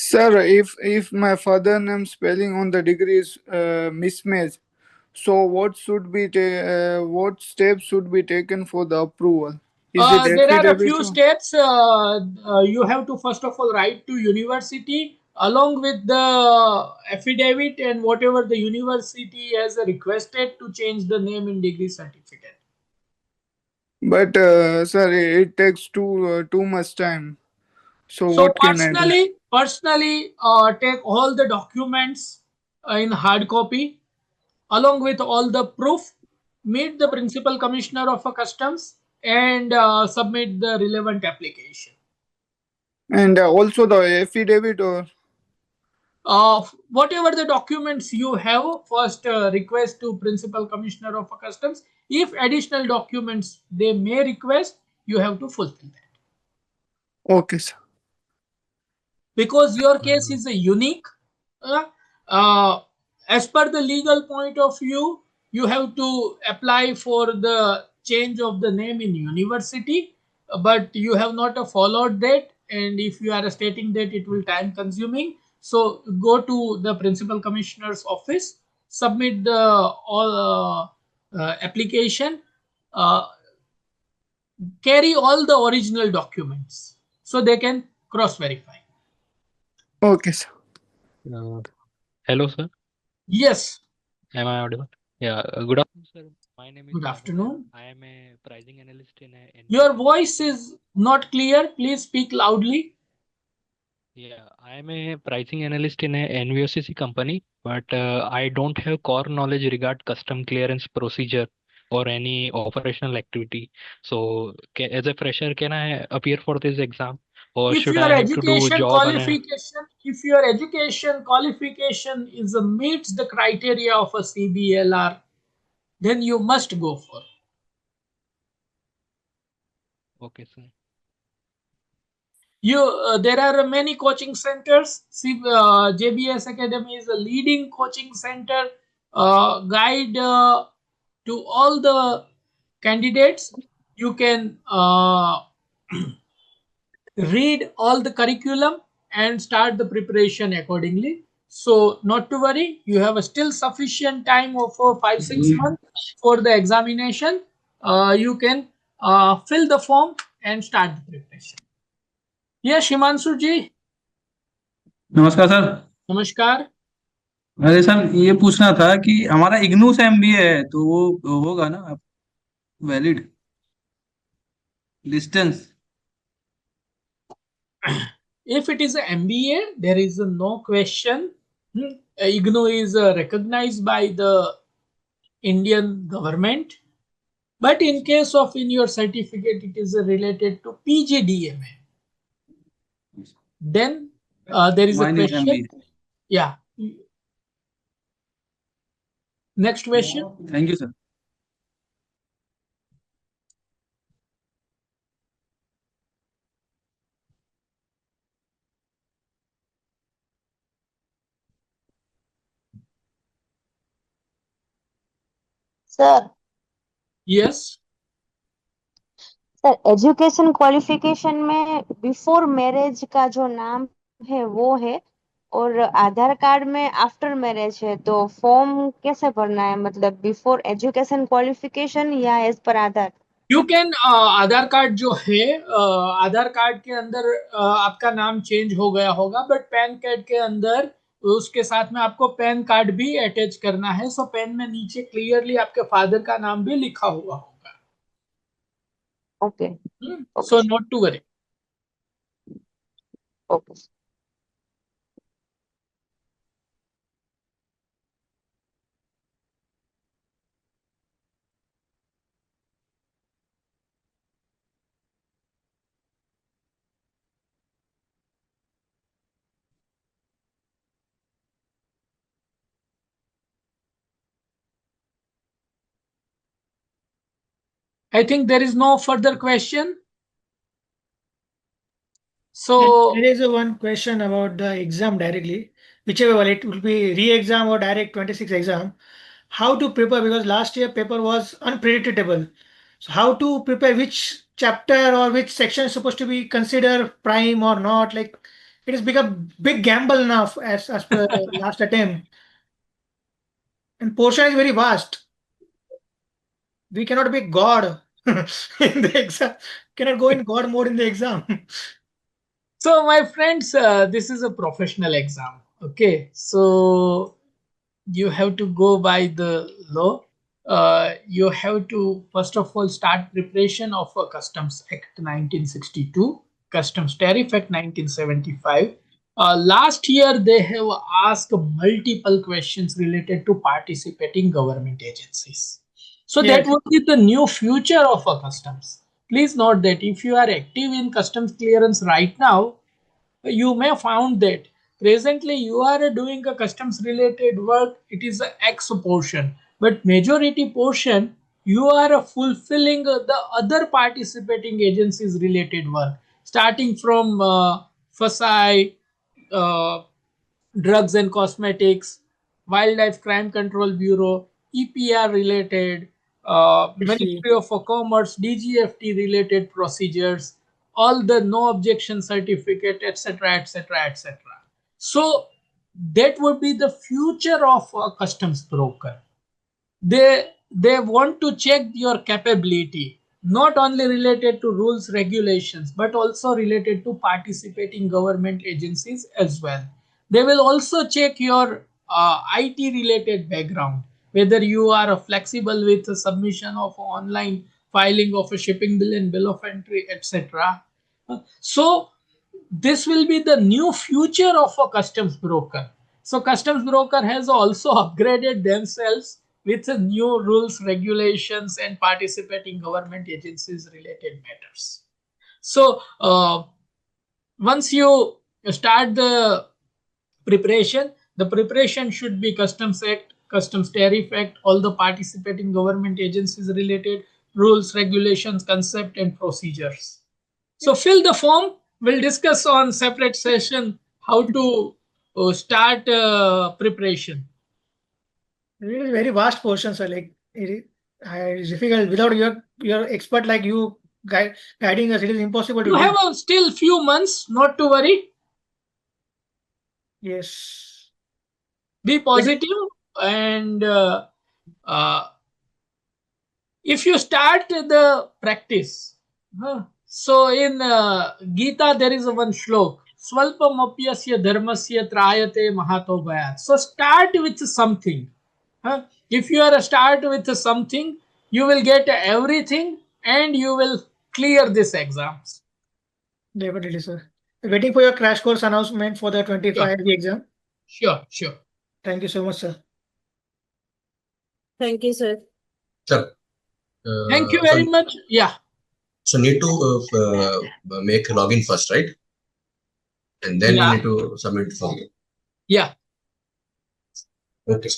Sir, if my father name spelling on the degree is mismatched, so what steps should be taken for the approval? Is it There are a few affidavit? steps. You have to first of all write to university along with the affidavit and whatever the university has requested to change the name in degree certificate. But sir, it takes too much time. So what can I do? Personally, take all the documents in hard copy along with all the proof, meet the principal commissioner of a customs and submit the relevant application. And also the affidavit or? Whatever the documents you have, first request to principal commissioner of a customs. If additional documents they may request, you have to fulfill that. Okay, sir. Because your case is a unique, uh, uh, as per the legal point of view, you have to apply for the change of the name in university, but you have not followed that, and if you are stating that it will time consuming, so go to the principal commissioner's office, submit the all application, uh, carry all the original documents so they can cross verify. Okay, sir. Hello, sir. Yes. Am I audible? Yeah. Good afternoon, sir. My name is Good Rahul. afternoon. I am a pricing analyst in a Your NBFC. voice is not clear. Please speak loudly. Yeah, I am a pricing analyst in a NVOCC company, but I don't have core knowledge regard custom clearance procedure or any operational activity. So, as a fresher, can I appear for this exam, or If should your I have to do education job on a? qualification, if your education qualification is meets the criteria of a CBLR, then you must go for. Okay, sir. There are many coaching centers. JBS Academy is a leading coaching center, guide to all the candidates. You can read all the curriculum and start the preparation accordingly. So not to worry, you have a still sufficient time of 5-6 months for the examination. You can fill the form and start the preparation. Yes, Himanshu ji. नमस्कार sir. नमस्कार। अरे sir ये पूछना था कि हमारा इग्नू से MBA है तो वो होगा ना valid distance? If it is a MBA, there is no question. IGNOU is recognized by the Indian government. But in case of in your certificate, it is related to PGDMA. Then there is a Mine is question. MBA. Yeah. Next question. Thank you, sir. Sir Yes. Sir education qualification में before marriage का जो नाम है वो है और Aadhaar card में after marriage है, तो फॉर्म कैसे भरना है? मतलब बिफोर एजुकेशन क्वालिफिकेशन या एज पर Aadhaar? You can Aadhaar card जो है, आधार कार्ड के अंदर आपका नाम चेंज हो गया होगा, बट पैन कार्ड के अंदर उसके साथ में आपको पैन कार्ड भी अटैच करना है। सो पैन में नीचे क्लियरली आपके फादर का नाम भी लिखा हुआ होगा। Okay, so not to worry. Okay. I think there is no further question. So there is a one question about the exam directly, whichever one, it will be re-exam or direct 26 exam. How to prepare, because last year paper was unpredictable. So how to prepare, which chapter or which section is supposed to be considered prime or not? Like it has become big gamble now as per last attempt. And portion is very vast. We cannot be God in the exam. Cannot go in God mode in the exam. So my friends, this is a professional exam. Okay, so you have to go by the law. You have to first of all start preparation of a Customs Act 1962, Customs Tariff Act 1975. Last year they have asked multiple questions related to participating government agencies. So that Yes. would be the new future of a customs. Please note that if you are active in customs clearance right now, you may found that presently you are doing a customs related work, it is a X portion, but majority portion you are fulfilling the other participating agencies related work, starting from FSI, drugs and cosmetics, wildlife crime control bureau, EPR related, Ministry of Commerce, DGFT related procedures, all the no objection certificate, etc., etc., etc. So that would be the future of a customs broker. They want to check your capability, not only related to rules regulations but also related to participating government agencies as well. They will also check your IT related background, whether you are flexible with the submission of online filing of a shipping bill and bill of entry, etc. So this will be the new future of a customs broker. So customs broker has also upgraded themselves with the new rules, regulations, and participating government agencies related matters. So once you start the preparation should be Customs Act, Customs Tariff Act, all the participating government agencies related rules, regulations, concept, and procedures. So fill the form. We'll discuss on separate session how to start preparation. It is very vast portion, sir. Like it's difficult without your expert like you guiding us. It is impossible to You do. have still few months, not to worry. Yes. Be positive, and if you start the practice, so in Gita there is one shlok, Swalpam apyasya dharmasya trayate mahato bhayat. So start with something. If you are start with something, you will get everything and you will clear this exams. Definitely, sir. Waiting for your crash course announcement for the 25 exam. Sure. Thank you so much, sir. Thank you, sir. Sir. Thank you very much. Yeah. So need to make a login first, right? And then need to submit form. Yeah. Okay.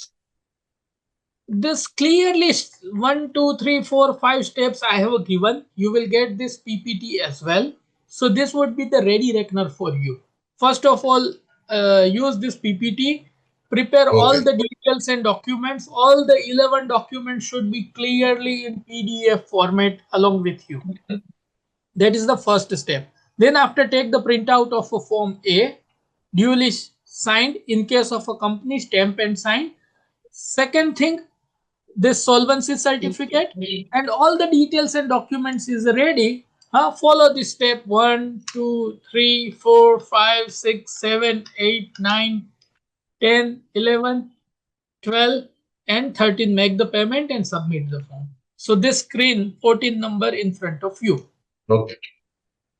This clearly 1, 2, 3, 4, 5 steps I have given. You will get this PPT as well. So this would be the ready reckoner for you. First of all, use this PPT. Prepare all the details and documents. All the 11 documents should be clearly in PDF format along with you. That is the first step. Then after, take the printout of a form A, duly signed. In case of a company, stamp and sign. Second thing, this solvency certificate, and all the details and documents is ready. Follow this step 1, 2, 3, 4, 5, 6, 7, 8, 9, 10, 11, 12, and 13. Make the payment and submit the form. So this screen 14 number in front of you. Okay.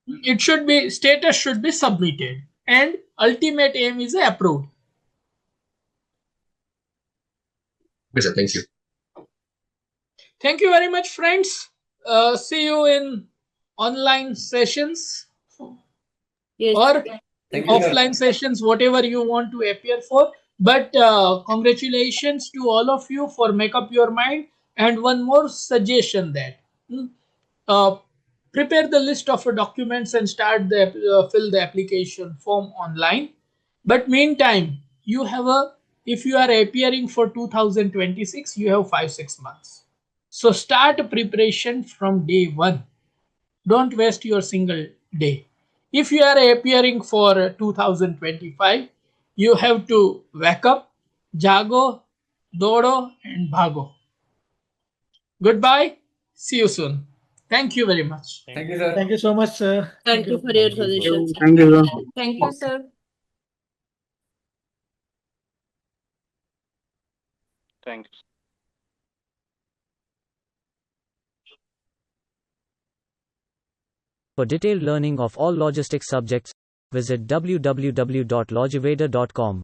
It should be, status should be submitted, and ultimate aim is approved. Okay, sir. Thank you. Thank you very much, friends. See you in online sessions or offline sessions, whatever you want to appear for. But congratulations to all of you for make up your mind. And one more suggestion, that prepare the list of documents and start the fill the application form online. But meantime, you have if you are appearing for 2026, you have 5-6 months. So start preparation from day one. Don't waste your single day. If you are appearing for 2025, you have to wake up, jago, dodo, and bhago. Goodbye. See you soon. Thank you very much. Thank you, sir. Thank you so much, sir. Thank you for your suggestions. Thank you, sir. Thank you, sir. Thanks. For detailed learning of all logistics subjects, visit www.logiveda.com.